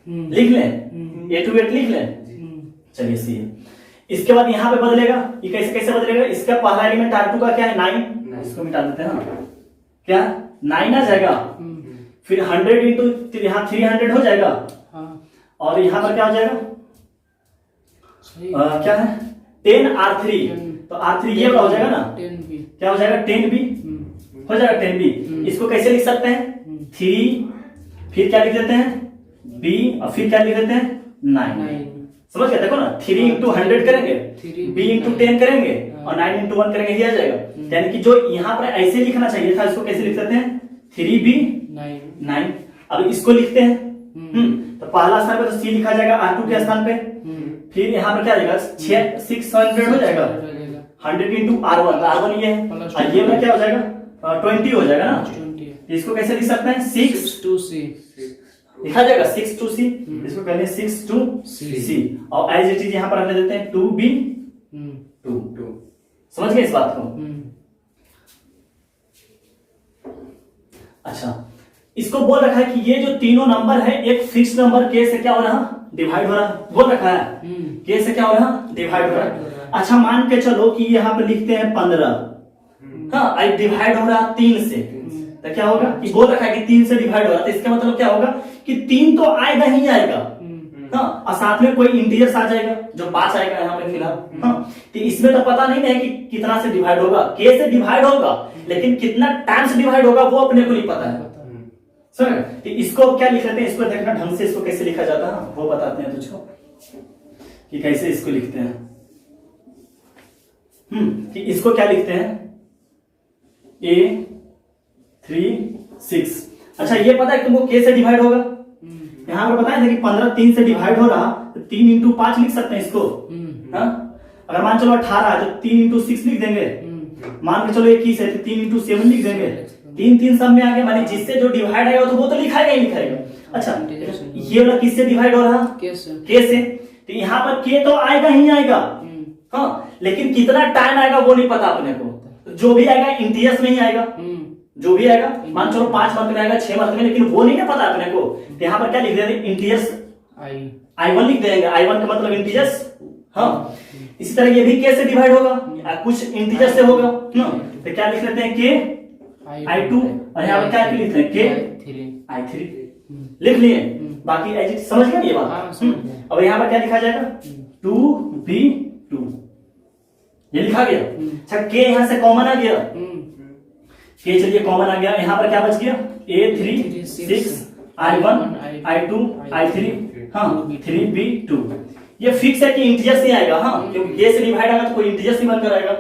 लिख लें, A to 8 लिख लें। चलिए सी, इसके बाद यहाँ पे बदलेगा, ये कैसे कैसे बदलेगा, इसका पहला एलिमेंट R2 का क्या है 9, इसको मिटा देते हैं ना, क्या 9 आ जाएगा। फिर 100 इंटू यहाँ 300 हो जाएगा, और यहाँ पर क्या हो जाएगा क्या है 10 R3, तो R3 ये हो जाएगा ना, क्या हो जाएगा 10B हो जाएगा 10B। इसको कैसे लिख सकते हैं 3, फिर क्या लिख देते हैं B, और फिर क्या लिख देते हैं 9। समझ गए, देखो ना 3 इंटू 100 करेंगे, B इंटू 10 करेंगे, और 9 इंटू 1 करेंगे, ये आ जाएगा। यानी कि जो यहाँ पर ऐसे लिखना चाहिए था, इसको कैसे लिख सकते हैं 3B 9। अब इसको लिखते हैं, तो पहला स्थान पे तो C लिखा जाएगा R2 के स्थान पे, फिर यहाँ पर क्या आ जाएगा 600 हो जाएगा 100 इंटू R1 ये है, और ये वाला क्या हो जाएगा 20 हो जाएगा ना। इसको कैसे लिख सकते हैं 6 to C लिखा जाएगा 6 to C, इसको कहते हैं 6 to C, और एज इट इज यहाँ पर हमने देते हैं 2B 2। समझ गए इस बात को। अच्छा इसको बोल रखा है कि ये जो तीनों नंबर है एक फिक्स नंबर K से क्या हो रहा डिवाइड हो रहा, बोल रखा है K से क्या हो रहा डिवाइड हो रहा। अच्छा मान के चलो कि यहाँ पे लिखते हैं 15, हाँ डिवाइड हो रहा 3 से, तो क्या होगा कि बोल रखा है कि 3 से डिवाइड हो रहा, तो इसका मतलब क्या होगा कि 3 तो आएगा ही आएगा, हाँ, और साथ में कोई इंटीजर्स आ जाएगा जो 5 आएगा यहाँ पे फिलहाल, हाँ। तो इसमें तो पता नहीं है कि कितना से डिवाइड होगा, K से डिवाइड होगा, लेकिन कितना टाइम्स डिवाइड होगा वो अपने को नहीं पता है। समझ, तो इसको क्या लिख लेते हैं, इसको देखना ढंग से इसको कैसे लिखा जाता है वो बताते हैं तुझको कि कैसे इसको लिखते हैं। कि इसको क्या लिखते हैं A36। अच्छा ये पता है तुमको K से डिवाइड होगा, यहाँ पर बताया था कि 15 3 से डिवाइड हो रहा, तो 3 इंटू 5 लिख सकते हैं इसको, हाँ। अगर मान चलो 18 है तो 3 इंटू 6 लिख देंगे, मान के चलो 21 है तो 3 इंटू 7 लिख देंगे, 3 सब में आ गया, माने जिससे जो डिवाइड आएगा तो वो तो लिखाएगा ही लिखाएगा। अच्छा ये वाला किससे डिवाइड हो रहा K से, तो यहाँ पर K तो आएगा ही आएगा, हाँ, लेकिन कितना टाइम आएगा वो नहीं पता अपने को। जो भी आएगा इंटीजर्स में ही आएगा, जो भी आएगा मान चलो 5 मंथ में आएगा 6 मंथ में, लेकिन वो नहीं ना पता अपने को। तो यहाँ पर क्या लिख देंगे इंटीजर्स I1 लिख देंगे, I1 का मतलब इंटीजर्स, हाँ। इसी तरह ये भी K से डिवाइड होगा, कुछ इंटीजर से होगा, तो क्या लिख लेते हैं K I2, और यहाँ पर क्या लिखते हैं K I3 लिख लिए। बाकी एज समझ गए ये बात। अब यहाँ पर क्या लिखा जाएगा 2B2, ये लिखा गया। अच्छा के यहाँ से कॉमन आ गया, के चलिए कॉमन आ गया, यहाँ पर क्या बच गया A3 6 I1 I2 I3 हाँ 3B2। ये फिक्स है कि इंटीजर्स नहीं आएगा, हाँ क्योंकि के से डिवाइड आएगा तो कोई इंटीजर्स नहीं बनकर आएगा।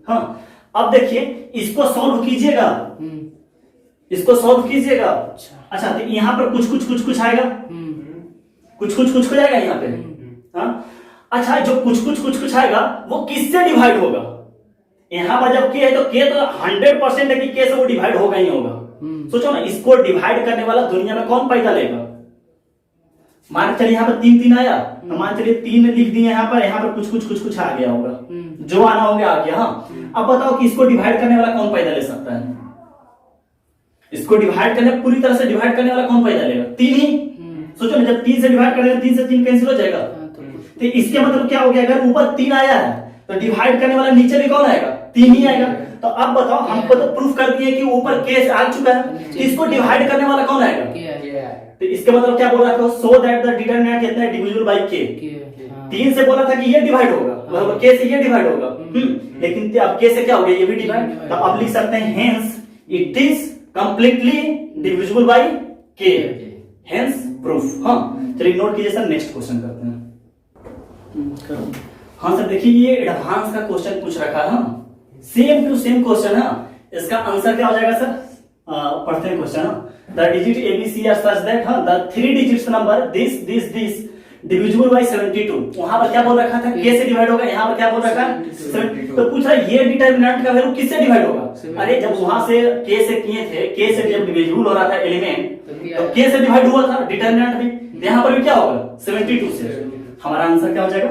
हाँ अब देखिए इसको सॉल्व कीजिएगा, इसको सॉल्व कीजिएगा। अच्छा तो यहाँ पर कुछ आएगा, कुछ हो जाएगा यहाँ पे। हाँ अच्छा जो कुछ आएगा वो किससे डिवाइड होगा? यहाँ पर जब के है तो के तो 100% है कि के से वो डिवाइड होगा ही होगा। सोचो ना, इसको डिवाइड करने वाला दुनिया में कौन पैदा लेगा? मान चलिए यहाँ पर 3 आया तो मान चलिए 3 लिख दिए यहाँ पर कुछ आ गया होगा, जो आना हो गया आ गया। हाँ अब बताओ कि इसको डिवाइड करने वाला कौन पैदा ले सकता है? इसको डिवाइड करने पूरी तरह से डिवाइड करने वाला कौन पैदा लेगा? 3 ही। सोचो ना जब 3 से डिवाइड करेंगे 3 से 3 कैंसिल हो जाएगा, तो इसके मतलब क्या हो गया? अगर ऊपर 3 आया है तो डिवाइड करने वाला नीचे भी कौन आएगा? 3 ही आएगा। तो अब बताओ हमको तो प्रूफ कर दिए कि ऊपर के आ चुका है, इसको डिवाइड करने वाला कौन आएगा? तो इसके मतलब क्या बोल रहा था? सो दैट द डिटरमिनेंट कितना है? डिविजिबल बाय के। 3 से बोला था कि ये डिवाइड होगा, मतलब के से ये डिवाइड होगा। लेकिन अब के से क्या हो गया? ये भी डिवाइड। तो अब लिख सकते हैं hence it is completely divisible by के, हेंस प्रूफ। हाँ चलिए नोट कीजिए सर, नेक्स्ट क्वेश्चन करते हैं। हाँ सर देखिए ये एडवांस का क्वेश्चन पूछ रखा है, सेम टू सेम क्वेश्चन है। इसका आंसर क्या हो जाएगा सर? पढ़ते हैं question. The digit ABC are such that the 3 digits number this divisible by 72। वहां पर क्या बोल रखा था? के से डिवाइड होगा, यहाँ पर क्या बोल रखा है? 7। तो पूछ रहा है ये डिटरमिनेंट का वैल्यू किससे डिवाइड होगा? अरे जब वहां से के से किए थे, के से जब डिविजिबल हो रहा था एलिमेंट तो के से डिवाइड हुआ था डिटरमिनेंट भी, यहाँ पर भी क्या होगा? 72 से। हमारा आंसर क्या हो जाएगा?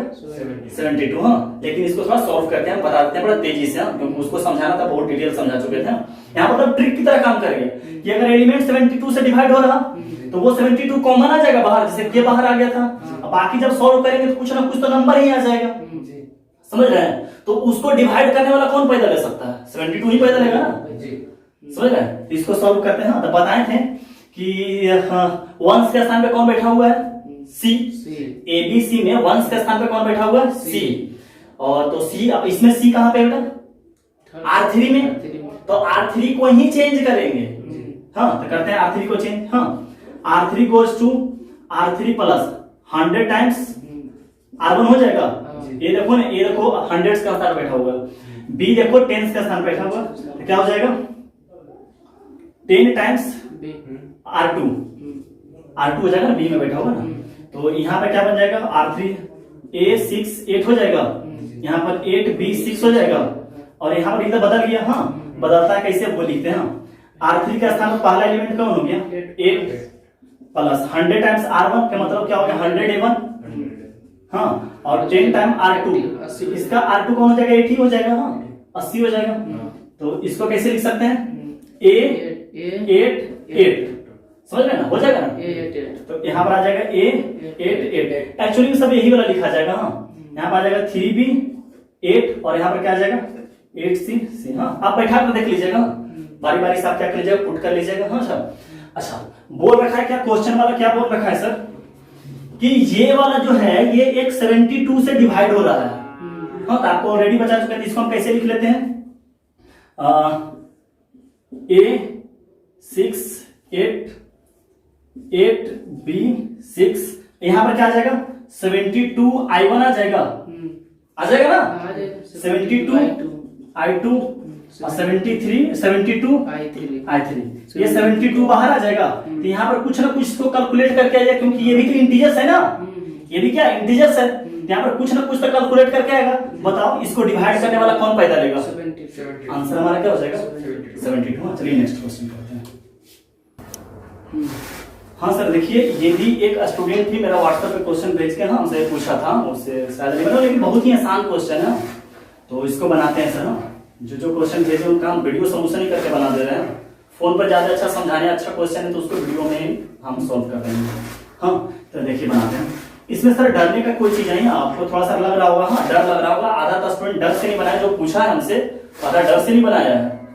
72। हाँ लेकिन इसको थोड़ा सॉल्व करते हैं, बता देते हैं बड़ा तेजी से, क्योंकि उसको समझाना था, बहुत डिटेल समझा चुके थे। यहाँ पर ट्रिक की तरह काम करेंगे कि अगर एलिमेंट 72 से डिवाइड हो रहा तो वो 72 कॉमन आ जाएगा बाहर, जैसे के बाहर आ गया था। अब बाकी जब सॉल्व करेंगे तो कुछ ना कुछ तो नंबर ही आ जाएगा, समझ रहे हैं? तो उसको डिवाइड करने वाला कौन पैदा ले सकता है? 72 ही पैदा लेगा ना, समझ रहे हैं? इसको सॉल्व करते हैं। तो बताए थे कि वंस के स्थान पे कौन बैठा हुआ है? C। ABC में वंस के स्थान पे कौन बैठा हुआ है? C। और तो C, अब इसमें C कहां पे बेटा? R3 में। तो R3 को ही चेंज करेंगे। हाँ तो करते हैं R3 को चेंज। हाँ R3 goes to R3 plus 100 times R1 हो जाएगा। ये देखो ना, ये देखो 100 का स्थान बैठा हुआ है। B देखो 10 का स्थान बैठा हुआ, तो क्या हो जाएगा? 10 टाइम्स R2 हो जाएगा ना, B में बैठा हुआ ना। तो यहाँ पे क्या बन जाएगा? R3 A6 8 हो जाएगा, यहाँ पर 8B 6 हो जाएगा, और यहाँ पर इधर बदल गया। हाँ बदलता है कैसे वो लिखते हैं। R3 का स्थान पर पहला एलिमेंट कौन हो गया? 8 प्लस 100 टाइम्स R1 का मतलब क्या हो गया? 100 A1। हाँ और 10 टाइम R2, इसका R2 कौन हो जाएगा? 80 हो जाएगा। हाँ 80 हो जाएगा। तो इसको कैसे लिख सकते हैं? A8 समझ रहे ना, हो जाएगा ना। तो यहाँ पर आ जाएगा A8 एक्चुअली सब यही वाला लिखा जाएगा। हाँ यहाँ पर आ जाएगा 3B8 और यहाँ पर क्या आ जाएगा? 8C। हाँ आप बैठा कर देख लीजिएगा, बारी बारी से आप क्या कर लीजिएगा? पुट कर लीजिएगा। हाँ सर अच्छा बोल रखा है क्या क्वेश्चन वाला? क्या बोल रखा है सर? कि ये वाला जो है ये एक 72 से डिवाइड हो रहा है। हाँ तो आपको ऑलरेडी बता चुका है, इसको हम कैसे लिख लेते हैं? A6 8B6, यहाँ पर क्या आ जाएगा? 72 I1 आ जाएगा, आ जाएगा ना। 72 I2 और 72 I3। ये 72 बाहर आ जाएगा। तो यहाँ पर कुछ ना कुछ तो कैलकुलेट करके आएगा, क्योंकि ये भी तो इंटीजर्स है ना, ये भी क्या इंटीजर्स है। यहाँ पर कुछ ना कुछ तो कैलकुलेट करके आएगा। बताओ इसको डिवाइड करने वाला कौन पैदा लेगा? आंसर हमारा क्या हो जाएगा? 72। चलिए नेक्स्ट क्वेश्चन करते हैं। हाँ सर देखिए ये भी एक स्टूडेंट थी, मेरा व्हाट्सएप पे क्वेश्चन भेज के हमसे पूछा था, उससे शायद नहीं बना, लेकिन बहुत ही आसान क्वेश्चन है। तो इसको बनाते हैं सर। जो क्वेश्चन भेजे उनका हम वीडियो सोल्यूशन ही करके बना दे रहे हैं। फोन पर ज्यादा अच्छा समझाने, अच्छा क्वेश्चन है तो उसको वीडियो में हम सॉल्व कर रहे हैं। हाँ तो देखिए बनाते हैं। इसमें सर डरने का कोई चीज नहीं है, आपको थोड़ा सा लग रहा होगा। हाँ डर लग रहा होगा, आधा स्टूडेंट डर से नहीं बनाया, जो पूछा है हमसे आधा डर से नहीं बनाया है।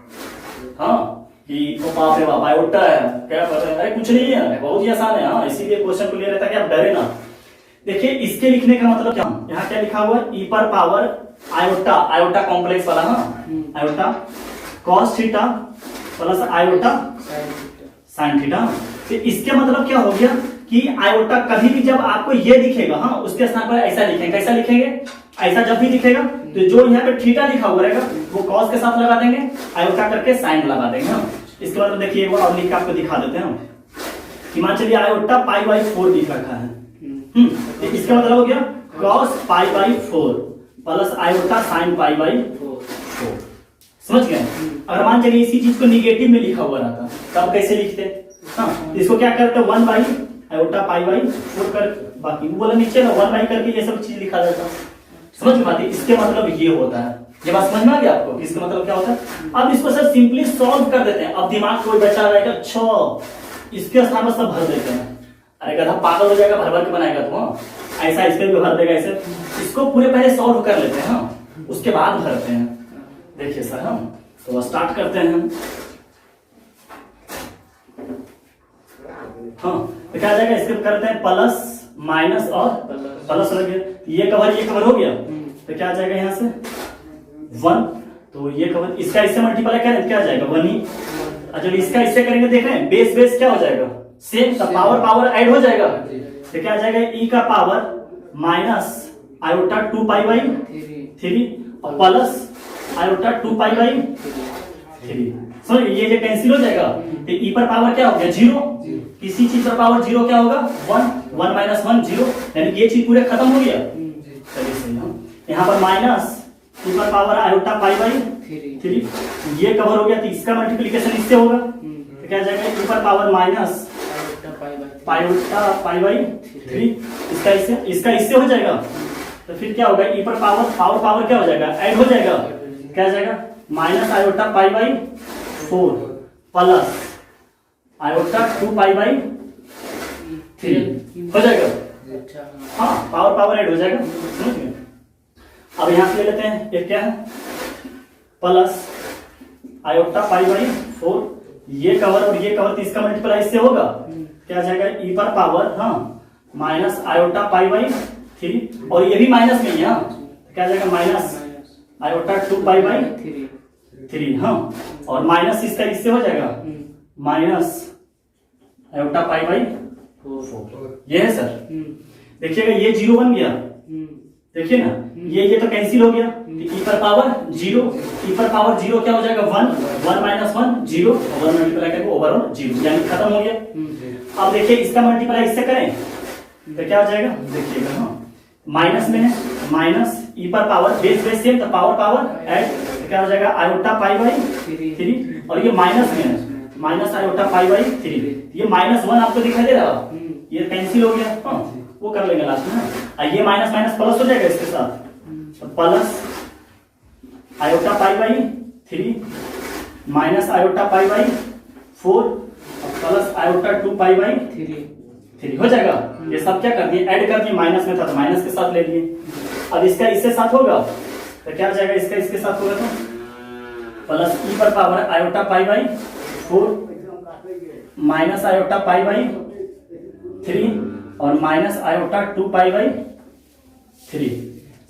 हाँ कि वो बाप रे बाप आयोटा है क्या पता है, अरे कुछ नहीं है, बहुत ही आसान है। हाँ इसीलिए क्वेश्चन क्लियर रहता है कि आप डरे ना। देखिए इसके लिखने का मतलब क्या, यहाँ क्या लिखा हुआ है? e पर पावर आयोटा, आयोटा कॉम्प्लेक्स वाला, हाँ iota cos theta plus iota sine theta. तो इसके मतलब क्या हो गया कि आयोटा कभी भी जब आपको ये दिखेगा, हाँ उसके स्थान पर ऐसा लिखेंगे, कैसा लिखेंगे, ऐसा जब भी दिखेगा तो जो यहाँ पे थीटा लिखा हुआ रहेगा वो कॉस के साथ लगा देंगे, आयोटा करके साइन लगा देंगे। हाँ इसके बाद देखिए वो और लिख के आपको दिखा देते हैं कि मान चलिए आयोटा पाई बाई 4 लिख रखा है, तो इसका मतलब हो गया cos pi by 4 plus iota sine pi by 4। समझ गए? अगर मान चलिए इसी चीज को निगेटिव में लिखा हुआ रहता तब कैसे लिखते? हाँ इसको क्या करते हैं 1 बाई आयोटा पाई बाई 4 कर, बाकी वो बोला नीचे ना 1 बाई करके ये सब चीज लिखा जाता है। समझ में आती? इसके मतलब ये होता है। ये बात समझ में आ गया आपको? इसका मतलब क्या होता है? अब इसको सर सिंपली सॉल्व कर देते हैं। अब दिमाग कोई बचा रहेगा 6, इसके स्थान पर सब भर देते हैं। अरे गधा पागल हो जाएगा, भर भर के बनाएगा तो ऐसा इस पे भी भर देगा ऐसे। इसको पूरे पहले सॉल्व कर लेते हैं, हाँ उसके बाद भरते हैं। देखिए सर हम तो स्टार्ट करते हैं हम। हाँ तो क्या जाएगा, इसके करते हैं प्लस माइनस और प्लस लग गया, ये कवर हो गया तो क्या जाएगा यहाँ से 1, तो ये कवर इसका इससे मल्टीप्लाई करें क्या जाएगा 1 ही। जब इसका इससे करेंगे देख रहे हैं बेस बेस क्या हो जाएगा सेम, तो पावर पावर ऐड हो जाएगा तो क्या जाएगा ई का power minus iota 2 pi by 3 और प्लस आयोटा 2 पाई बाई 3। समझ ये जो कैंसिल हो जाएगा तो ई पर पावर क्या हो गया 0, किसी चीज पर पावर 0 क्या होगा 1 माइनस 1 0, यानी ये चीज पूरे खत्म हो गया। चलिए सही है, यहाँ पर माइनस ई पर पावर आयोटा पाई बाई 3 ये कवर हो गया, तो इसका मल्टीप्लिकेशन इससे होगा तो क्या जाएगा ई पर power minus iota pi by 3, इसका इससे हो जाएगा तो फिर क्या होगा ई पर पावर क्या हो जाएगा ऐड हो जाएगा, क्या जाएगा minus iota pi by 4 plus iota 2 pi by 3 हो जाएगा। हाँ पावर ऐड हो जाएगा, समझ गए? अब यहां से ले लेते हैं ये क्या है प्लस आयोटा पाई बाई 4, ये कवर और ये कवर, तो इसका मल्टीप्लाई इससे होगा क्या जाएगा ई पर पावर हाँ माइनस आयोटा पाई बाई 3 और ये भी माइनस में ही है, क्या जाएगा माइनस आयोटा 2 पाई बाई 3 हाँ, और माइनस इसका इससे हो जाएगा माइनस आयोटा पाई बाई 4। ये है सर, देखिएगा ये 0 बन गया, देखिए ना ये तो कैंसिल हो गया, ई पर पावर 0, ई पर पावर 0 क्या हो जाएगा 1 माइनस 1 0 और 1 मल्टीप्लाई करके ओवरऑल 0 यानी खत्म हो गया। अब देखिए इसका मल्टीप्लाई इससे करें तो क्या हो जाएगा, देखिएगा हाँ माइनस में है माइनस ई पर पावर बेस सेम, तो पावर ऐड तो क्या हो जाएगा आयोटा पाई बाई 3 और ये माइनस में है माइनस आयोटा पाई बाई 3, ये -1 आपको दिखाई दे रहा, ये कैंसिल हो गया, हाँ वो कर लेंगे लास्ट में। ये माइनस माइनस प्लस हो जाएगा इसके साथ, तो plus iota pi by 3 minus iota pi by 4 और प्लस आयोटा 2 पाई बाई 3 हो जाएगा। ये सब क्या कर दिए ऐड कर दिए, माइनस में था तो माइनस के साथ ले लिए। अब इसका इससे साथ होगा तो क्या हो जाएगा, इसका इसके साथ होगा तो प्लस ई पर power iota pi by 4 minus iota pi by 3 और माइनस आयोटा 2 पाई बाई 3।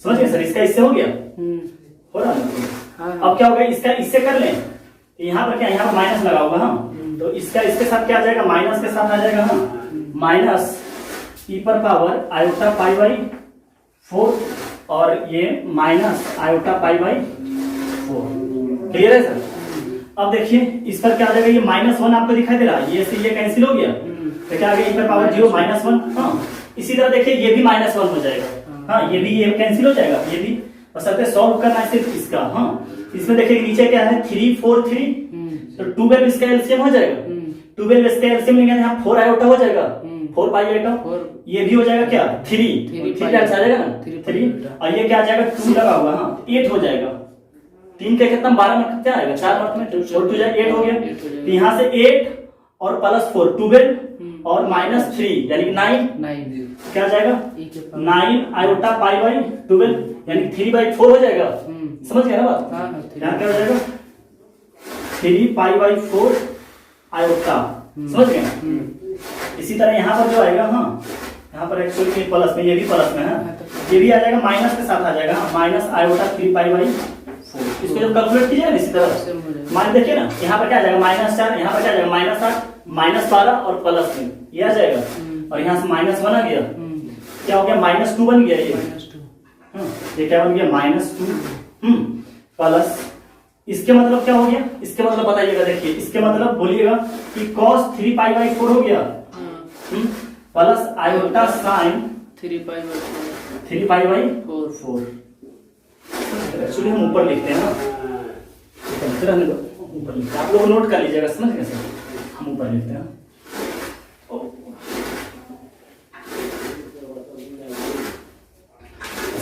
समझ गए सर? इसका इससे हो गया, हो रहा है। अब क्या होगा, इसका इससे कर लें, यहाँ पर क्या, यहाँ पर माइनस लगा होगा हाँ, तो इसका इसके साथ क्या आ जाएगा, माइनस के साथ आ जाएगा हाँ माइनस ई पर पावर आयोटा पाई बाई 4 और ये minus iota pi by 4। Clear है सर? अब देखिए इस पर क्या आ जाएगा, ये -1 आपको दिखाई दे रहा है, ये से ये कैंसिल हो गया तो क्या आ गया ई पर पावर 0 -1 हाँ। इसी तरह देखिए ये भी -1 हो जाएगा हाँ, ये भी ये कैंसिल हो जाएगा, ये भी बस अब सॉल्व करना है सिर्फ इसका हाँ। इसमें देखिए नीचे क्या है 3 4 3 तो 12 इसका एलसीएम हो जाएगा, 12 इसका एलसीएम लेंगे यहाँ 4 आयोटा हो जाएगा 4 पाई आयोटा, ये भी हो जाएगा क्या 3 अच्छा आ जाएगा ना 3 और ये क्या आ जाएगा 2 लगा हुआ हाँ 8 हो जाएगा। 3 के कितना 12 में क्या आएगा 4 मार्क में 4 2 जाए 8 हो गया, तो यहाँ से 8 और प्लस 4 12 और -3 यानी कि 9 क्या जाएगा 9 आयोटा पाई बाई 12 यानी 3/4 हो जाएगा। समझ गया ना बात? यहाँ क्या हो जाएगा 3 पाई बाई 4 आयोटा। समझ गए? इसी तरह यहाँ पर जो आएगा हाँ, यहाँ पर एक्चुअली प्लस में, ये भी प्लस में है ये भी आ जाएगा माइनस के साथ आ जाएगा, माइनस आयोटा 3π/4। इसको जब कैलकुलेट कीजिएगा इसी तरह मान देखिए ना, यहाँ पर क्या आ जाएगा -4, यहाँ पर क्या आ जाएगा -8, -12 और +3 ये आ जाएगा, और यहाँ से -1 आ गया, क्या हो गया -2 बन गया ये क्या बन गया -2 प्लस, इसके मतलब क्या हो गया, इसके मतलब बताइएगा, देखिए इसके मतलब बोलिएगा कि cos 3π/4 हो गया प्लस आयोटा साइन 3π/4। एक्चुअली हम ऊपर लिखते हैं ना, ऊपर लिखते हैं, आप लोग नोट कर लीजिएगा, समझ गए सर, हम ऊपर लिखते हैं।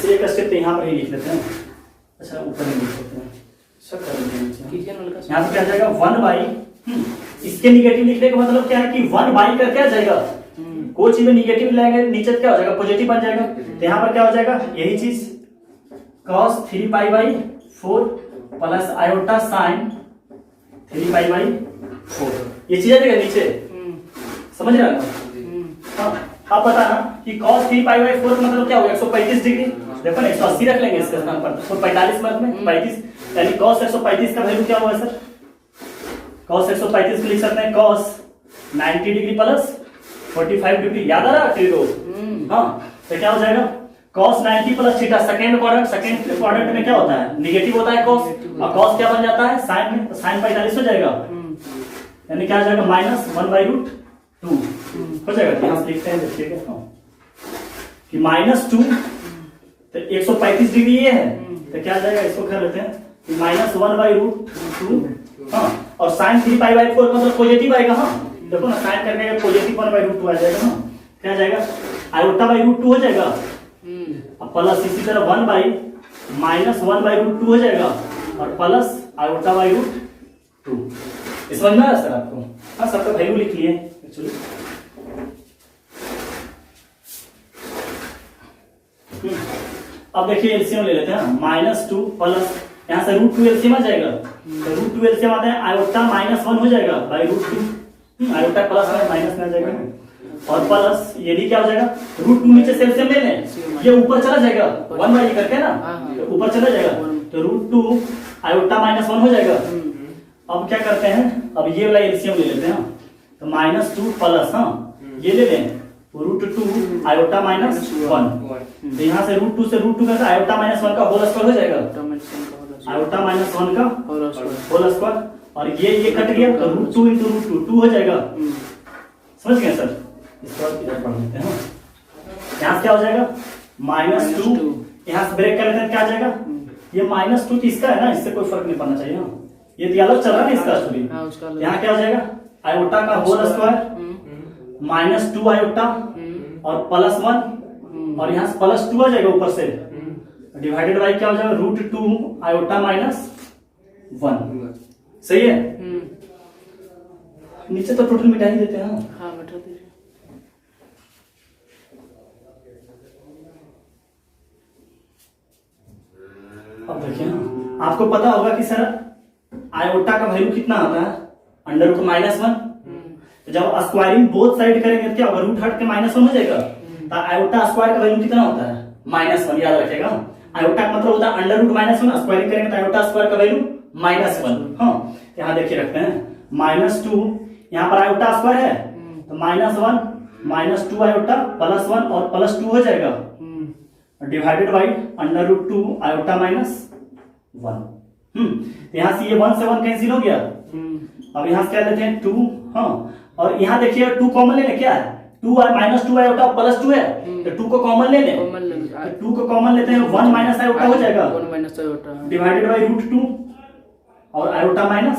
एक स्टेप यहाँ पर ही लिख लेते हैं, अच्छा ऊपर ही लिख लेते हैं, सब कर लेते हैं। यहाँ पे क्या जाएगा 1/, इसके निगेटिव लिखने का मतलब क्या है कि 1/, का क्या जाएगा, कोई चीज में निगेटिव लाएंगे नीचे क्या हो जाएगा, पॉजिटिव बन जाएगा, तो यहाँ पर क्या हो जाएगा यही चीज cos 3π/4 प्लस आयोटा साइन 3π/4, ये चीज आ जाएगा नीचे, समझ रहे हो? हाँ, आप बताना कि cos 3π/4 का मतलब क्या होगा 135 डिग्री, देखो ना 180 रख लेंगे इसके स्थान पर, तो 45 मार्क में 35, यानी cos 135 का वैल्यू क्या होगा सर, cos 135 लिख सकते हैं cos 90 डिग्री प्लस 45 डिग्री, याद आ रहा है? हाँ, तो क्या हो जाएगा cos 90 plus theta, second quadrant में क्या होता है, नेगेटिव होता है cos, और cos क्या बन जाता है साइन में, तो साइन 45 हो जाएगा, यानी क्या हो जाएगा -1/√2 हो जाएगा। यहाँ से लिखते हैं देखिएगा कि -2, तो 135 डिग्री ये है, तो क्या आ जाएगा, इसको कर लेते हैं कि -1/√2, हाँ, और साइन 3π/4 मतलब पॉजिटिव आएगा, हाँ देखो ना साइन करने का पॉजिटिव 1/√2 आ जाएगा, हाँ क्या आ जाएगा आयोटा/√2 हो जाएगा, अब प्लस इसी तरह 1/-1/√2 हो जाएगा, और प्लस आयोटा/√2। समझ में आ रहा सर आपको? हाँ, सबका वैल्यू लिख लिए एक्चुअली। अब देखिए एलसीएम ले लेते हैं, -2 प्लस यहाँ से √2 एलसीएम आ जाएगा, तो √2 एलसीएम आता है आयोटा -1 हो जाएगा /√2, आयोटा प्लस में माइनस में आ जाएगा, और प्लस ये भी क्या हो जाएगा √2 नीचे से एलसीएम ले लें, ये ऊपर चला जाएगा 1/, करके ना तो ऊपर चला जाएगा, तो √2 आयोटा -1 हो जाएगा। अब क्या करते हैं, अब ये वाला एलसीएम ले लेते हैं, तो -2 प्लस, हाँ ये ले लें √2 आयोटा -1, तो यहाँ से √2 से √2 करके आयोटा -1 का होल स्क्वायर हो जाएगा, आयोटा -1 का होल स्क्वायर, और ये कट गया तो √2 × √2 2 हो जाएगा, समझ गए सर? इसको इधर पढ़ लेते हैं, यहाँ से क्या हो जाएगा -2, यहाँ से ब्रेक कर लेते हैं, क्या आ जाएगा ये -2 किसका है ना, इससे कोई फर्क नहीं पड़ना चाहिए, ये दियालग चल रहा है ना इसका स्टोरी, यहाँ क्या हो जाएगा आयोटा का होल स्क्वायर -2 आयोटा और +1, और यहाँ से +2 आ जाएगा ऊपर से, डिवाइडेड बाई क्या हो जाएगा √2 आयोटा -1, सही है? नीचे तो टोटल मिटा ही देते हैं, हाँ मिटा दीजिए। अब देखिए ना, आपको पता होगा कि सर आयोटा का वैल्यू कितना आता है, √1, तो जब स्क्वायरिंग बोथ साइड करेंगे तो क्या होगा, रूट हट के -1 हो जाएगा, तो आयोटा स्क्वायर का वैल्यू कितना होता है -1, याद रखेगा, आयोटा का मतलब होता है √1, स्क्वायरिंग करेंगे तो आयोटा स्क्वायर का वैल्यू -1, हाँ यहाँ देखिए रखते हैं -2, यहाँ पर आयोटा स्क्वायर है तो -1 -2 आयोटा +1 और +2 हो जाएगा, डिवाइडेड बाई √2 आयोटा -1, यहाँ से ये 1 से 1 कैंसिल हो गया, अब यहाँ से क्या लेते हैं 2, हाँ, और यहाँ देखिए 2 कॉमन ले लें, क्या है 2 -2 आयोटा +2 है, तो 2 को कॉमन ले लें, तो 2 को कॉमन लेते हैं 1 - आयोटा हो जाएगा, डिवाइडेड बाई √2 और आयोटा -1,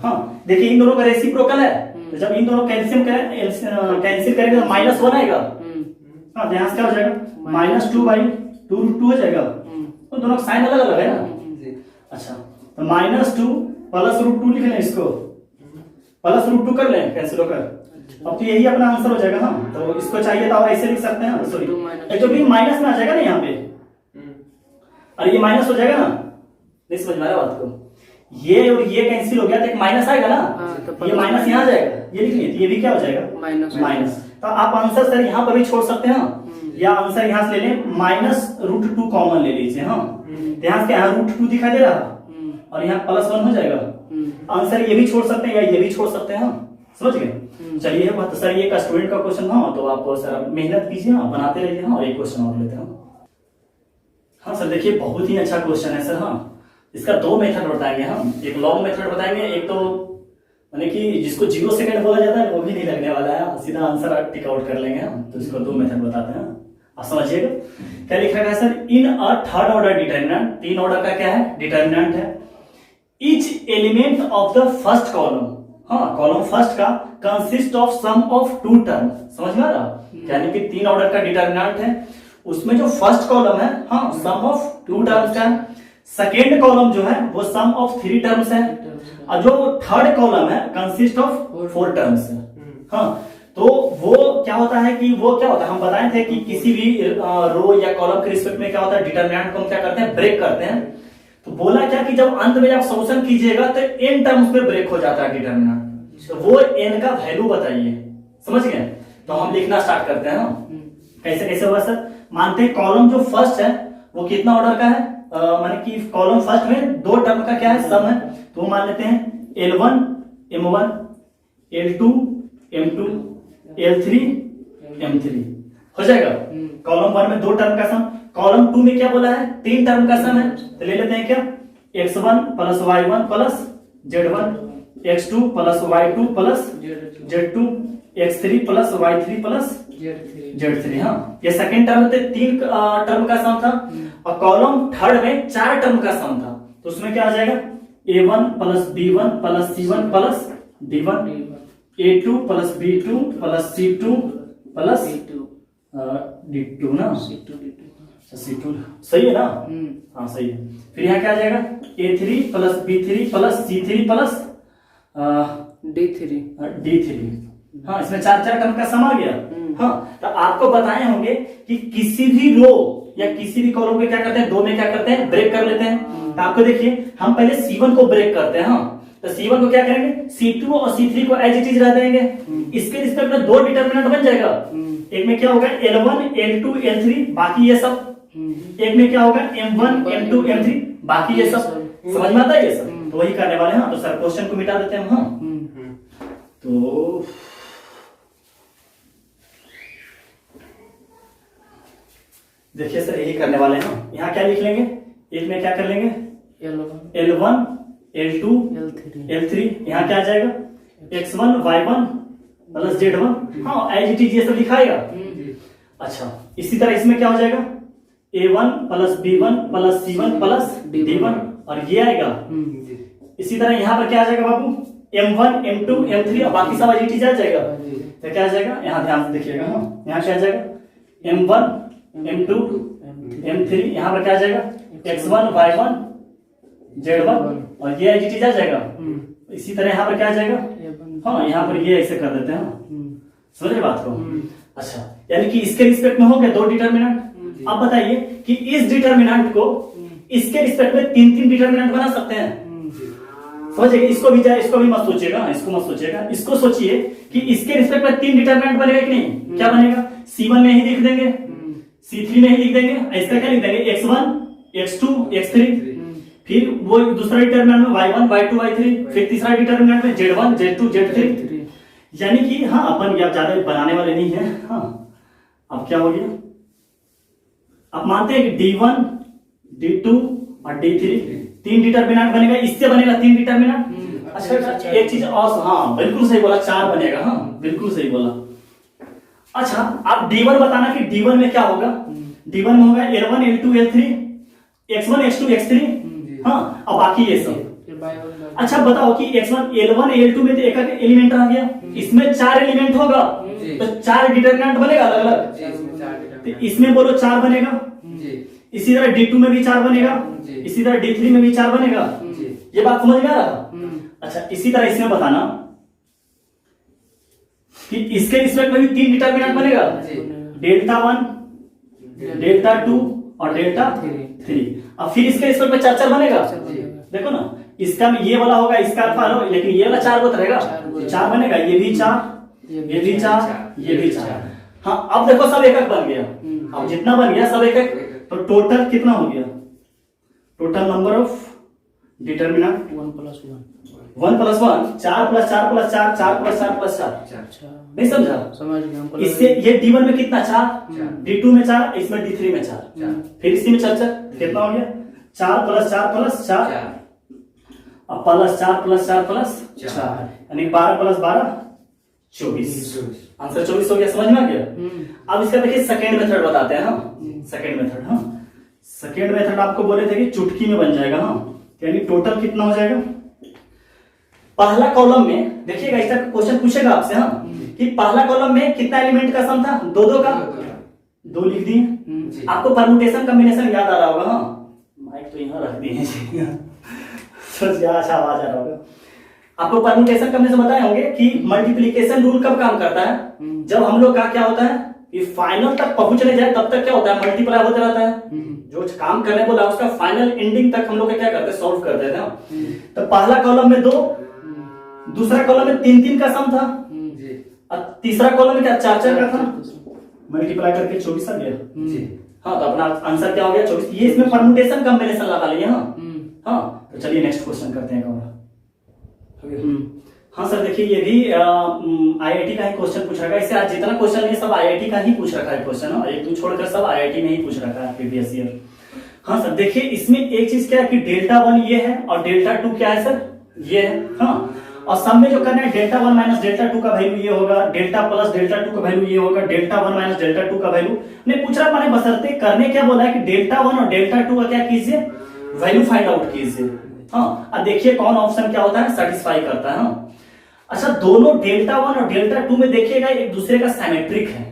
हाँ देखिए इन दोनों का रेसिप्रोकल है, तो जब इन दोनों कैंसिल करेंगे तो -1 आएगा, हाँ तो यहाँ से क्या हो जाएगा -2/2√2 हो जाएगा, तो दोनों का साइन अलग अलग है ना, अच्छा तो -2 प्लस √2 लिख लें, इसको प्लस √2 कर लें कैंसिल होकर, अब तो यही अपना आंसर हो जाएगा, हाँ तो इसको चाहिए तो ऐसे लिख सकते हैं, सॉरी तो भी माइनस में आ जाएगा ना यहाँ पे, अरे ये माइनस हो जाएगा ना, नहीं समझ में आया बात को, ये और ये कैंसिल हो गया तो एक माइनस आएगा ना, ये माइनस यहाँ जाएगा, ये लिख लीजिए, ये भी क्या हो जाएगा माइनस, तो आप आंसर सर यहाँ पर भी छोड़ सकते हैं, या आंसर यहाँ से ले लें, -√2 कॉमन ले लीजिए। हाँ, यहाँ से यहाँ √2 दिखाई दे रहा और यहाँ +1 हो जाएगा। आंसर ये भी छोड़ सकते हैं या ये भी छोड़ सकते हैं। समझ गए? चलिए बात सर, ये का स्टूडेंट का क्वेश्चन था, तो आप सर मेहनत कीजिए, बनाते रहिए। हाँ, और एक क्वेश्चन और लेते हैं। हाँ सर देखिए, बहुत ही अच्छा क्वेश्चन है सर। हाँ, इसका 2 मेथड बताएंगे हम, एक लॉन्ग मेथड बताएंगे, एक तो माने कि जिसको 0 सेकंड बोला जाता है वो भी नहीं लगने वाला है, सीधा आंसर टिक आउट कर लेंगे हम। तो इसको 2 मेथड बताते हैं, आप समझिएगा। क्या लिखा है sir? In a third order determinant, 3 order का क्या है? डिटरमिनेंट है। Each element of the first column, हाँ कॉलम फर्स्ट का, consist of sum of 2 term. समझ में आ रहा? यानी कि 3 ऑर्डर का डिटरमिनेंट है, उसमें जो फर्स्ट कॉलम है, हाँ सम ऑफ 2 टर्म्स का है। सेकेंड कॉलम जो है वो सम ऑफ 3 टर्म्स है, और जो थर्ड कॉलम है कंसिस्ट ऑफ 4 टर्म्स है। हाँ, तो वो क्या होता है कि वो क्या होता है, हम बताए थे कि किसी भी रो या कॉलम के रिस्पेक्ट में क्या होता है, डिटरमिनेंट को हम क्या करते हैं? ब्रेक करते हैं। तो बोला क्या कि जब अंत में आप सॉल्यूशन कीजिएगा तो n टर्म्स में ब्रेक हो जाता है डिटरमिनेंट, तो वो n का वैल्यू बताइए। समझ गए? तो हम लिखना स्टार्ट करते हैं। कैसे कैसे होगा सर? मानते हैं कॉलम जो फर्स्ट है वो कितना ऑर्डर का है, माने कि कॉलम फर्स्ट में 2 टर्म का क्या है? सम है। तो मान लेते हैं L1 M1, L2 M2, L3 M3 हो जाएगा। कॉलम 1 में 2 टर्म का सम, कॉलम 2 में क्या बोला है? 3 टर्म का सम है। तो ले लेते हैं क्या? x1 + y1 + z1, x2 + y2 + z2, x3 + y3 + z3। हाँ, ये सेकंड टर्म थे, 3 टर्म का सम था। और कॉलम थर्ड में 4 टर्म का सम था, तो उसमें क्या आ जाएगा? A1 + B1 + C1 + D1, A2 + B2 + C2 + D2 ना, C2 सही है ना? हाँ सही है। फिर यहाँ क्या आ जाएगा? A3 + B3 + C3 + D3। हाँ, इसमें 4 टर्म का सम आ गया। हाँ, तो आपको बताए होंगे कि किसी भी रो या किसी भी कॉलम को क्या करते हैं? 2 में क्या करते हैं? ब्रेक कर लेते हैं। तो आपको देखिए, हम पहले C1 को ब्रेक करते हैं। हाँ, तो C1 को क्या करेंगे? C2 और C3 को एज इट इज रह देंगे। इसके रिस्पेक्ट में 2 डिटरमिनेंट बन जाएगा। एक में क्या होगा? L1 L2 L3, बाकी ये सब। एक में क्या होगा? M1 M2 M3, बाकी ये सब। समझ में आता है ये सब? तो वही करने वाले हैं। तो सर क्वेश्चन को मिटा देते हैं हम। हाँ, तो देखिए सर यही करने वाले हैं। यहाँ क्या लिख लेंगे? एक में क्या कर लेंगे? L1 L2 L3, यहाँ क्या आ जाएगा? x1 y1 + z1। हाँ, एज इट इज ये सब लिखाएगा। अच्छा, इसी तरह इसमें क्या हो जाएगा? A1 + B1 + C1 + D1, और ये आएगा। इसी तरह यहाँ पर क्या आ जाएगा बाबू? M1 M2 M3, और बाकी सब एज इट इज आ जाएगा। तो क्या आ जाएगा? यहाँ ध्यान से देखिएगा। हाँ, यहाँ क्या आ जाएगा? M1 M2 M3, यहाँ पर क्या आ जाएगा? x1 y1 z1, और ये एज इट इज आ जाएगा। इसी तरह यहाँ पर क्या आ जाएगा? हाँ, यहाँ पर ये ऐसे कर देते हैं। समझ रहे बात को? अच्छा, यानी कि इसके रिस्पेक्ट में हो गया 2 डिटरमिनेंट। अब बताइए कि इस डिटरमिनेंट को इसके रिस्पेक्ट में 3 डिटरमिनेंट बना सकते हैं। समझिए, इसको भी जाए, इसको भी मत सोचिएगा, इसको मत सोचिएगा, इसको सोचिए कि इसके रिस्पेक्ट में 3 डिटरमिनेंट बनेगा कि नहीं? क्या बनेगा? C1 में ही लिख देंगे, C3 में ही लिख देंगे, इसका क्या लिख देंगे? x1 x2 x3, फिर वो दूसरा डिटरमिनेंट में y1 y2 y3, फिर तीसरा डिटरमिनेंट में z1 z2 z3। यानी कि हाँ, अपन या ज्यादा बनाने वाले नहीं है। हाँ, अब क्या हो गया? अब मानते हैं कि D1 D2 और D3 3 डिटरमिनेंट बनेगा, इससे बनेगा 3 डिटरमिनेंट। अच्छा, एक चीज और, हाँ बिल्कुल सही बोला, 4 बनेगा। हाँ, बिल्कुल सही बोला। अच्छा, आप D1 बताना कि D1 में क्या होगा? D1 में होगा L1 L2 L3, x1 x2 x3। हाँ, अब बाकी ये सब। अच्छा बताओ कि x1 L1 L2 में तो एक एलिमेंट आ गया, इसमें 4 एलिमेंट होगा, तो 4 डिटरमिनेंट बनेगा अलग अलग। तो इसमें बोलो 4 बनेगा, इसी तरह D2 में भी 4 बनेगा, इसी तरह D3 में भी 4 बनेगा। ये बात समझ में आ रहा? अच्छा, इसी तरह इसमें बताना कि इसके रिस्पेक्ट में भी 3 डिटरमिनेंट बनेगा, Δ1 Δ2 और Δ3। अब फिर इसके रिस्पेक्ट में 4 बनेगा। देखो ना, इसका में ये वाला होगा, इसका अल्फा, लेकिन ये वाला 4 रहेगा, 4 बनेगा, ये भी 4, ये भी 4, ये भी 4। हाँ अब देखो सब एक एक बन गया। अब जितना बन गया सब एक एक, तो टोटल कितना हो गया? Total number of determinant 1 + 1 1 + 1 4 + 4 + 4 4 + 4 + 4। अच्छा नहीं समझा? समझ गया हमको। इससे ये D1 में कितना 4, D2 में 4, इसमें D3 में 4, फिर इसी में 4 कितना हो गया? 4 + 4 + 4 अब +4 + 4 + 4 यानी 12 + 12 24। आंसर 24 हो गया। समझ में आ गया? अब इसका देखिए सेकेंड मेथड बताते हैं हम। सेकेंड मेथड, हाँ सेकेंड मेथड आपको बोले थे कि चुटकी में बन जाएगा। हाँ यानी टोटल कितना हो जाएगा? पहला कॉलम में देखिएगा, इसका क्वेश्चन पूछेगा आपसे हाँ कि पहला कॉलम में कितना एलिमेंट का सम था? 2 का 2 लिख दिए। आपको परम्यूटेशन कॉम्बिनेशन याद आ रहा होगा। हाँ माइक तो यहाँ रख दिए सोच अच्छा आवाज आ रहा होगा। आपको परम्यूटेशन कॉम्बिनेशन बताए होंगे कि मल्टीप्लिकेशन रूल कब काम करता है? जब हम लोग का क्या होता है कि फाइनल तक पहुंचने जाए तब तक क्या होता है? मल्टीप्लाई होता रहता है। जो काम करने बोला उसका फाइनल एंडिंग तक हम लोग क्या करते हैं? सॉल्व करते थे। तो पहला कॉलम में 2, दूसरा कॉलम में 3 का सम था, और तीसरा कॉलम में क्या 4 का था? मल्टीप्लाई करके 24 आ गया। हाँ तो अपना आंसर क्या हो गया? 24। ये इसमें परम्यूटेशन कॉम्बिनेशन लगा लिए। हाँ तो चलिए नेक्स्ट क्वेश्चन करते हैं। हाँ सर देखिए ये भी आईआईटी का ही क्वेश्चन पूछ रखा है। इससे आज जितना क्वेश्चन है सब आईआईटी का ही पूछ रखा है क्वेश्चन, और 1-2 छोड़कर सब आईआईटी में ही पूछ रखा है प्रीवियस ईयर। हाँ सर देखिए इसमें एक चीज क्या है कि Δ1 ये है और Δ2 क्या है सर? ये है। हाँ और सब में जो करना है Δ1 - Δ2 का वैल्यू ये होगा, Δ + Δ2 का वैल्यू ये होगा, Δ1 - Δ2 का वैल्यू ने पूछ रहा मैंने बशर्ते करने क्या बोला है कि Δ1 और Δ2 का क्या कीजिए? वैल्यू फाइंड आउट कीजिए। हाँ अब देखिए कौन ऑप्शन क्या होता है? सेटिस्फाई करता है। हाँ अच्छा दोनों Δ1 और Δ2 में देखिएगा एक दूसरे का सिमेट्रिक है।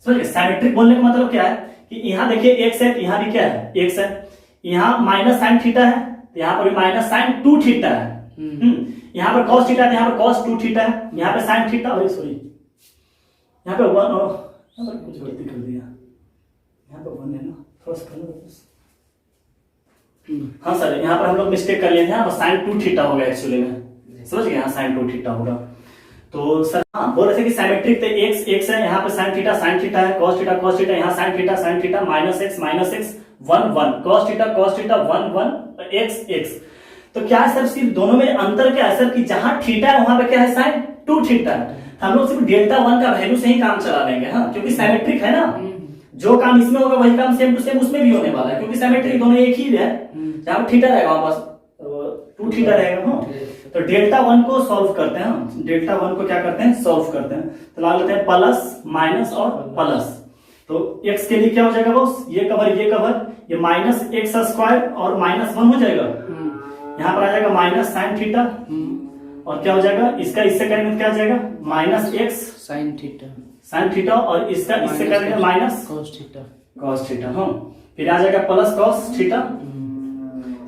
समझिए सिमेट्रिक बोलने का मतलब क्या है कि यहाँ देखिए x है, यहाँ भी क्या है? x है। यहाँ माइनस साइन थीटा है, यहाँ पर भी माइनस साइन 2 थीटा है। यहाँ पर cos थीटा है, यहाँ पर cos 2 थीटा है, यहाँ पे साइन थीटा, सॉरी यहाँ पे 1 और कुछ गलती कर दिया, यहाँ पे 1 है ना, थोड़ा सा करो। हाँ सर यहाँ पर हम लोग मिस्टेक कर लिए थे, यहाँ पर साइन 2 थीटा होगा एक्चुअली में। समझ गए? यहाँ साइन 2 थीटा होगा। तो सर हाँ बोल रहे थे कि सिमेट्रिक थे, x है, यहाँ पे साइन थीटा है, cos थीटा, यहाँ sine theta, -x 1 1, cos theta 1 1 x। तो क्या है सर सिर्फ दोनों में अंतर क्या है सर कि जहां थीटा है वहां पे क्या है? साइन 2 थीटा है। हम लोग सिर्फ Δ1 का वैल्यू से ही काम चला लेंगे। हाँ क्योंकि सिमेट्रिक है ना, जो काम इसमें होगा वही काम सेम टू सेम उसमें भी होने वाला है, क्योंकि सिमेट्रिक दोनों एक ही है। जहां थीटा रहेगा वहां पास 2 थीटा रहेगा। हाँ तो Δ1 को सॉल्व करते हैं। Δ1 को क्या करते हैं? सॉल्व करते हैं। तो ला लेते हैं प्लस माइनस और प्लस। तो x के लिए क्या हो जाएगा बॉस? ये कवर ये -x² और -1 हो जाएगा। यहाँ पर आ जाएगा माइनस साइन थीटा, और क्या हो जाएगा? इसका इससे करेंगे तो क्या हो जाएगा? -x साइन थीटा, और इसका इससे करेंगे माइनस cos थीटा। हाँ फिर आ जाएगा प्लस cos थीटा,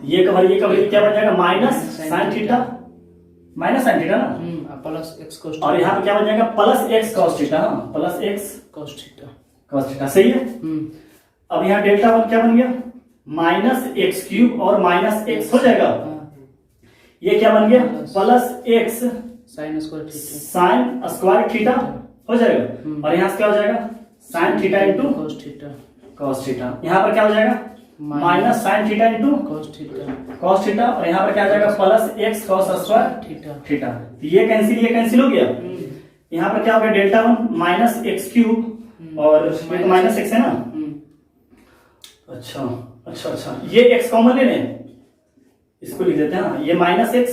ये कवर क्या बन जाएगा? माइनस साइन थीटा ना, प्लस x cos, और यहाँ पे क्या बन जाएगा? Plus x cos theta. हाँ प्लस x cos थीटा सही है। अब यहाँ Δ1 क्या बन गया? -x³ और -x हो जाएगा। ये क्या बन गया? Plus x sine square theta हो जाएगा, और यहाँ से क्या हो जाएगा? Sine theta into cos theta. यहाँ पर क्या हो जाएगा? Minus sine theta into cos theta, और यहाँ पर क्या आ जाएगा? Plus x cos square theta. ये कैंसिल हो गया। यहाँ पर क्या हो गया? Δ1 -x³ और ये तो -x है ना। अच्छा ये x कॉमन है, इसको लिख देते हैं। ये -x,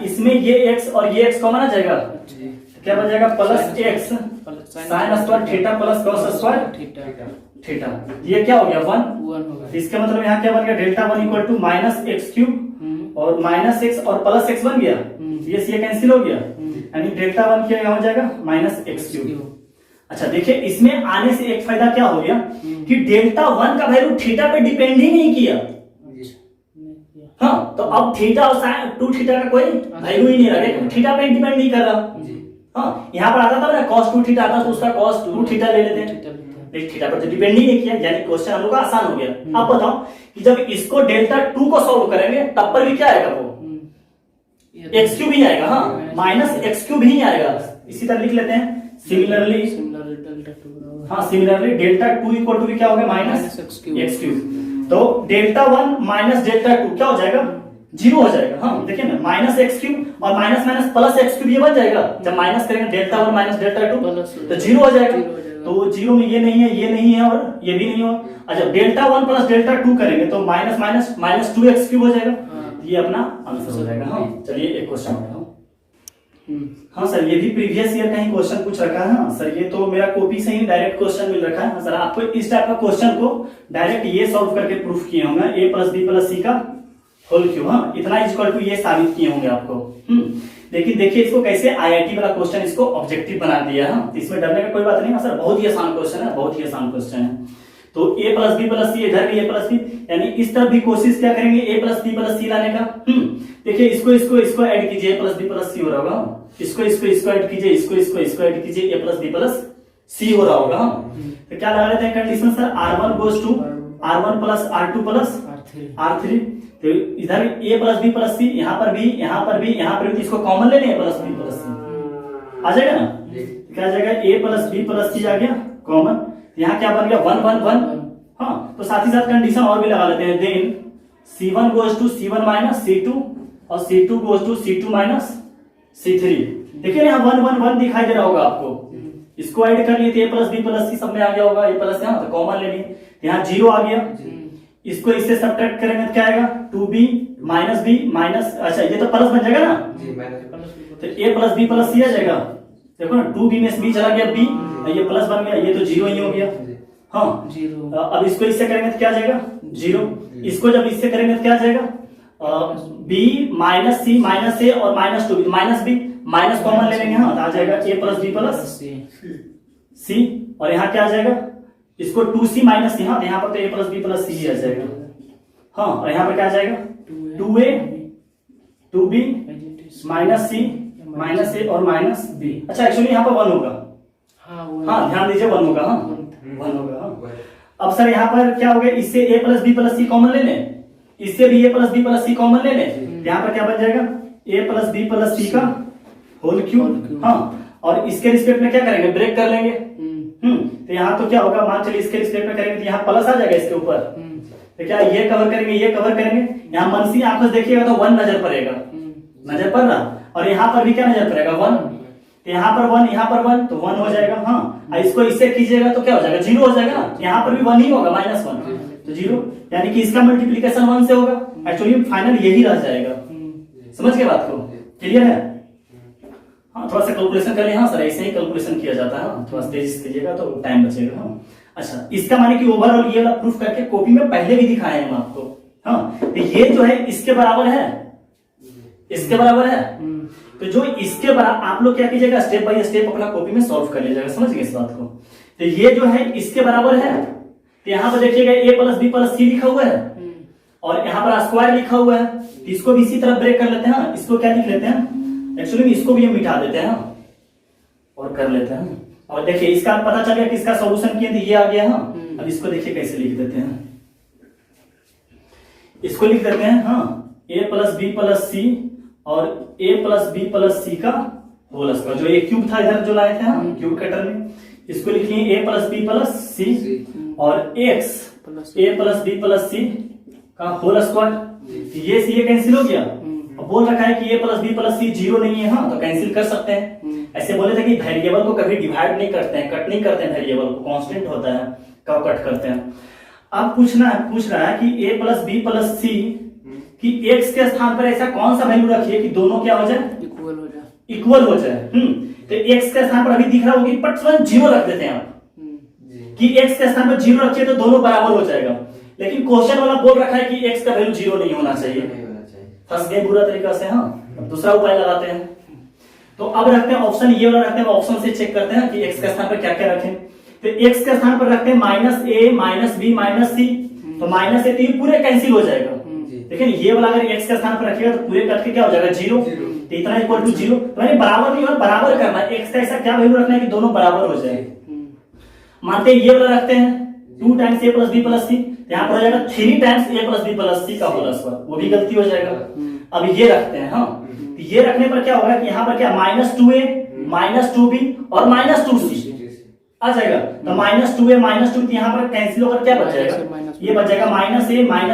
इसमें ये x और ये x कॉमन आ जाएगा, क्या बन जाएगा? Plus x sine square theta plus cos square theta. ये क्या हो गया? 1। इसका मतलब यहाँ क्या बन गया? Δ1 = -x³ और -x और प्लस x बन गया। ये कैंसिल हो गया, यानी Δ1 क्या हो जाएगा? -x³। अच्छा देखिए इसमें आने से एक फायदा क्या हो गया कि Δ1 का वैल्यू थीटा पे डिपेंड ही नहीं किया। हाँ तो अब थीटा और साइन 2 थीटा का कोई वैल्यू ही नहीं रहा, क्योंकि थीटा पे डिपेंड नहीं कर रहा। हाँ यहाँ पर आता था ना cos 2 थीटा आता तो उसका cos 2 थीटा ले लेते हैं, थीटा पर तो डिपेंड ही नहीं किया, यानी क्वेश्चन हम लोग का आसान हो गया। अब बताओ कि जब इसको Δ2 को सॉल्व करेंगे तब पर भी क्या आएगा? वो x³ ही आएगा। हाँ -x³ ही आएगा, इसी तरह लिख लेते हैं सिमिलरली, सिमिलरली डेल्टा 2 बराबर हाँ सिमिलरली डेल्टा 2 इक्वल टू क्या हो गया minus x cube. X cube. तो डेल्टा 1 माइनस डेल्टा 2 क्या हो जाएगा, जीरो हो जाएगा। हाँ देखिए ना, माइनस एक्स क्यूब और minus minus plus x cube ये बन जाएगा। जब माइनस करेंगे डेल्टा 1 माइनस डेल्टा 2 तो जीरो हो जाएगा। तो जीरो में ये नहीं है, ये नहीं है और ये भी नहीं हो। अच्छा डेल्टा 1 प्लस डेल्टा 2 करेंगे तो minus minus minus 2 x cube हो जाएगा। ये अपना आंसर हो जाएगा। हाँ चलिए एक क्वेश्चन हो। हाँ सर ये भी प्रीवियस ईयर का ही क्वेश्चन पूछ रखा है। हाँ सर ये तो मेरा कॉपी से ही डायरेक्ट क्वेश्चन मिल रखा है। हाँ सर आपको इस टाइप का क्वेश्चन को डायरेक्ट ये सॉल्व करके प्रूफ किए होंगे, a plus B plus C का होल क्यूब। हाँ इतना इक्वल टू ये साबित किए होंगे आपको। लेकिन देखिए इसको कैसे आईआईटी वाला क्वेश्चन इसको ऑब्जेक्टिव बना दिया है। इसमें डरने का कोई बात नहीं है सर, बहुत ही आसान क्वेश्चन है, बहुत ही आसान क्वेश्चन है। तो a प्लस बी प्लस सी, इधर भी a प्लस बी, यानी इस तरफ भी कोशिश क्या करेंगे a प्लस बी प्लस सी लाने का। देखिए इसको ऐड कीजिए, a plus B plus C हो रहा होगा। इसको ऐड कीजिए, इसको ऐड कीजिए, a plus B plus C हो रहा होगा। तो क्या लगा लेते हैं condition sir, r1 goes to r1 plus r2 plus r3। तो इधर a plus B plus C, यहाँ पर भी, यहाँ पर भी, यहाँ पर भी, इसको कॉमन ले लें, प्लस बी प्लस सी आ जाएगा ना। क्या आ जाएगा, a प्लस बी प्लस सी आ गया कॉमन। यहाँ क्या बन गया 1 1 1। हाँ तो साथ ही साथ कंडीशन और भी लगा लेते हैं, then c1 goes to c1 minus c2 और c2 goes to c2 minus c3। देखिए यहाँ 1 1 1 दिखाई दे रहा होगा आपको। इसको ऐड कर लिए थे, a प्लस बी प्लस सी सब में आ गया होगा, a प्लस यहाँ तो कॉमन ले लिए, यहाँ 0 आ गया। इसको इससे सब्ट्रैक्ट करेंगे तो क्या आएगा 2b माइनस बी माइनस, अच्छा ये तो प्लस बन जाएगा ना, तो a प्लस बी प्लस सी आ जाएगा। देखो ना 2b में b चला गया b, ये प्लस बन गया, ये तो 0 ही हो गया। हाँ 0। अब इसको इससे करेंगे तो क्या आ जाएगा 0। इसको जब इससे करेंगे तो क्या आ जाएगा b minus C minus a और minus 2b minus b, minus common ले लेंगे। हाँ तो आ जाएगा a plus B plus C, और यहाँ क्या आ जाएगा इसको 2c माइनस सी। हाँ तो यहाँ पर तो a प्लस बी प्लस सी आ जाएगा। हाँ और यहाँ पर क्या आ जाएगा 2a 2b minus C minus a और माइनस b। अच्छा एक्चुअली यहाँ पर 1 होगा। हाँ ध्यान दीजिए 1 होगा। हाँ 1 होगा। हाँ अब सर यहाँ पर क्या हो गया, इससे a plus B plus C common ले लें, इससे भी a plus B plus C common ले लें। यहाँ पर क्या बन जाएगा a plus B plus C का होल क्यूब। हाँ और इसके रिस्पेक्ट में क्या करेंगे, ब्रेक कर लेंगे। तो यहाँ तो क्या होगा, मान चलिए इसके रिस्पेक्ट में करेंगे तो यहाँ प्लस आ जाएगा इसके ऊपर। तो क्या ये कवर करेंगे, ये कवर करेंगे, यहाँ मनसी आंखों से देखिएगा तो 1 नजर पड़ेगा, नजर पड़ रहा। और यहाँ पर भी क्या नजर पड़ेगा 1, तो यहाँ पर 1 यहाँ पर 1 तो 1 हो जाएगा। हाँ इसको इससे कीजिएगा तो क्या हो जाएगा 0 हो जाएगा ना, यहाँ पर भी 1 ही होगा माइनस 1 तो 0, यानी कि इसका मल्टीप्लीकेशन 1 से होगा। एक्चुअली फाइनल यही रह जाएगा। समझ के बात को, क्लियर है। हाँ थोड़ा सा कैलकुलेशन कर ले। हाँ सर ऐसे ही कैलकुलेशन किया जाता है, थोड़ा तेजी से कीजिएगा तो टाइम बचेगा। हाँ अच्छा इसका माने कि ओवरऑल ये वाला प्रूफ करके कॉपी में पहले भी दिखाए हम आपको। हाँ तो ये जो है इसके बराबर है, इसके बराबर है। तो जो इसके बराबर आप लोग क्या कीजिएगा, स्टेप बाय स्टेप अपना कॉपी में सॉल्व कर लीजिएगा। समझ गए इस बात को। तो ये जो है इसके बराबर है, तो यहाँ पर देखिएगा a प्लस बी प्लस सी लिखा हुआ है और यहाँ पर स्क्वायर लिखा हुआ है। तो इसको भी इसी तरह ब्रेक कर लेते हैं। इसको क्या लिख लेते हैं, एक्चुअली इसको भी हम मिटा देते हैं और कर लेते हैं। और देखिए इसका पता चल गया किसका सॉल्यूशन किए थे, ये आ गया। हाँ अब इसको देखिए कैसे लिख देते हैं, इसको लिख देते हैं। हाँ a plus B plus C और a plus B plus C का होल स्क्वायर, जो एक क्यूब था इधर जो लाए थे हम क्यूब कटर में, इसको लिखिए a plus B plus C और x a plus B plus C का होल स्क्वायर। ये सी ये कैंसिल हो गया। अब बोल रखा है कि a प्लस बी प्लस सी 0 नहीं है। हाँ तो कैंसिल कर सकते हैं। ऐसे बोले थे कि वेरिएबल को कभी डिवाइड नहीं करते हैं, कट नहीं करते हैं, वेरिएबल को कांस्टेंट होता है कब कट करते हैं। अब पूछ रहा है कि a प्लस बी प्लस सी कि x के स्थान पर ऐसा कौन सा वैल्यू रखिए कि दोनों क्या हो जाए, इक्वल हो जाए। तो x के स्थान पर अभी दिख रहा होगा कि पट 0 रख देते हैं आप कि x के स्थान पर 0 रखिए तो दोनों बराबर हो जाएगा। लेकिन क्वेश्चन वाला बोल रखा है कि x का वैल्यू 0 नहीं होना चाहिए, फंस गए बुरा तरीका से। हाँ अब दूसरा उपाय लगाते हैं। तो अब रखते हैं ऑप्शन ये वाला रखते हैं, ऑप्शन से चेक करते हैं कि x के स्थान पर क्या क्या रखें। तो x के स्थान पर रखते हैं minus a minus B minus C, तो माइनस a तो ये पूरे कैंसिल हो जाएगा। लेकिन ये वाला अगर x के स्थान पर रखिएगा तो पूरे कट के क्या हो जाएगा 0, तो इतना इक्वल टू 0। तो बराबर नहीं होगा, बराबर करना है। x का ऐसा क्या वैल्यू रखना है कि दोनों बराबर हो जाए। मानते हैं ये वाला रखते हैं 2 times a plus B plus C, यहाँ पर हो जाएगा 3 times a plus B plus C का होल स्क्वायर, वो भी गलती हो जाएगा। अब ये रखते हैं। हाँ तो ये रखने पर क्या होगा कि यहाँ पर क्या माइनस 2a -2b और -2c आ जाएगा। तो -2a -2 यहाँ पर कैंसिल होकर क्या बच जाएगा, ये बच जाएगा -a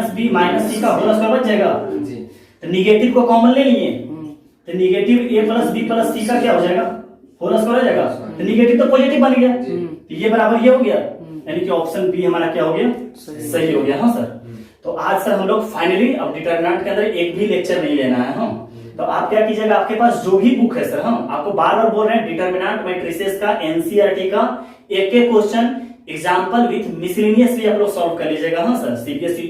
-b -c का होल स्क्वायर बच जाएगा। तो निगेटिव को कॉमन ले लिए, तो निगेटिव a + b + c का क्या हो जाएगा, होल स्क्वायर हो जाएगा। तो निगेटिव तो पॉजिटिव बन गया, तो ये बराबर ये हो गया, यानी कि ऑप्शन बी हमारा क्या हो गया, सही हो गया। हाँ सर, तो आज सर हम लोग फाइनली अब डिटरमिनेंट के अंदर एक भी लेक्चर नहीं लेना है। हम तो आप क्या कीजिएगा, आपके पास जो भी बुक है सर, हम आपको बार बार बोल रहे हैं डिटरमिनेंट मैट्रिसेस का एनसीईआरटी का एक एक क्वेश्चन एग्जांपल विथ मिसलेनियस भी आप लोग सॉल्व कर लीजिएगा। हाँ सर, सीबीएसई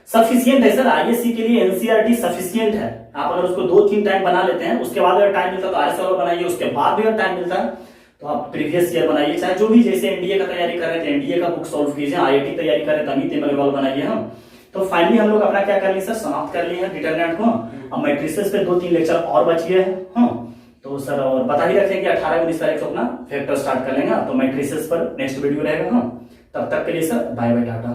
सफिशिएंट है सर, आईएससी के लिए एनसीईआरटी सफिशिएंट है। आप अगर उसको 2-3 टाइम बना लेते हैं, उसके बाद अगर टाइम मिलता है तो आरएस वाला बनाइए, उसके बाद भी अगर टाइम मिलता है तो आप प्रीवियस ईयर बनाइए, चाहे जो भी, जैसे एनडीए का तैयारी कर रहे थे एनडीए का बुक सॉल्व कीजिए, आईआईटी तैयारी कर रहे थे अमित एमएलवाल बनाइए। हम तो फाइनली हम लोग अपना क्या कर लिए सर, समाप्त कर लिए हैं डिटरमिनेंट को। अब मैट्रिसेस पे 2-3 लेक्चर और बच गए हैं। हाँ तो सर और बता ही रखें कि 18-19 तारीख को अपना फैक्टर स्टार्ट कर लेंगे, तो मैट्रिसेस पर नेक्स्ट वीडियो रहेगा। हाँ तब तक के लिए सर बाय बाय टाटा।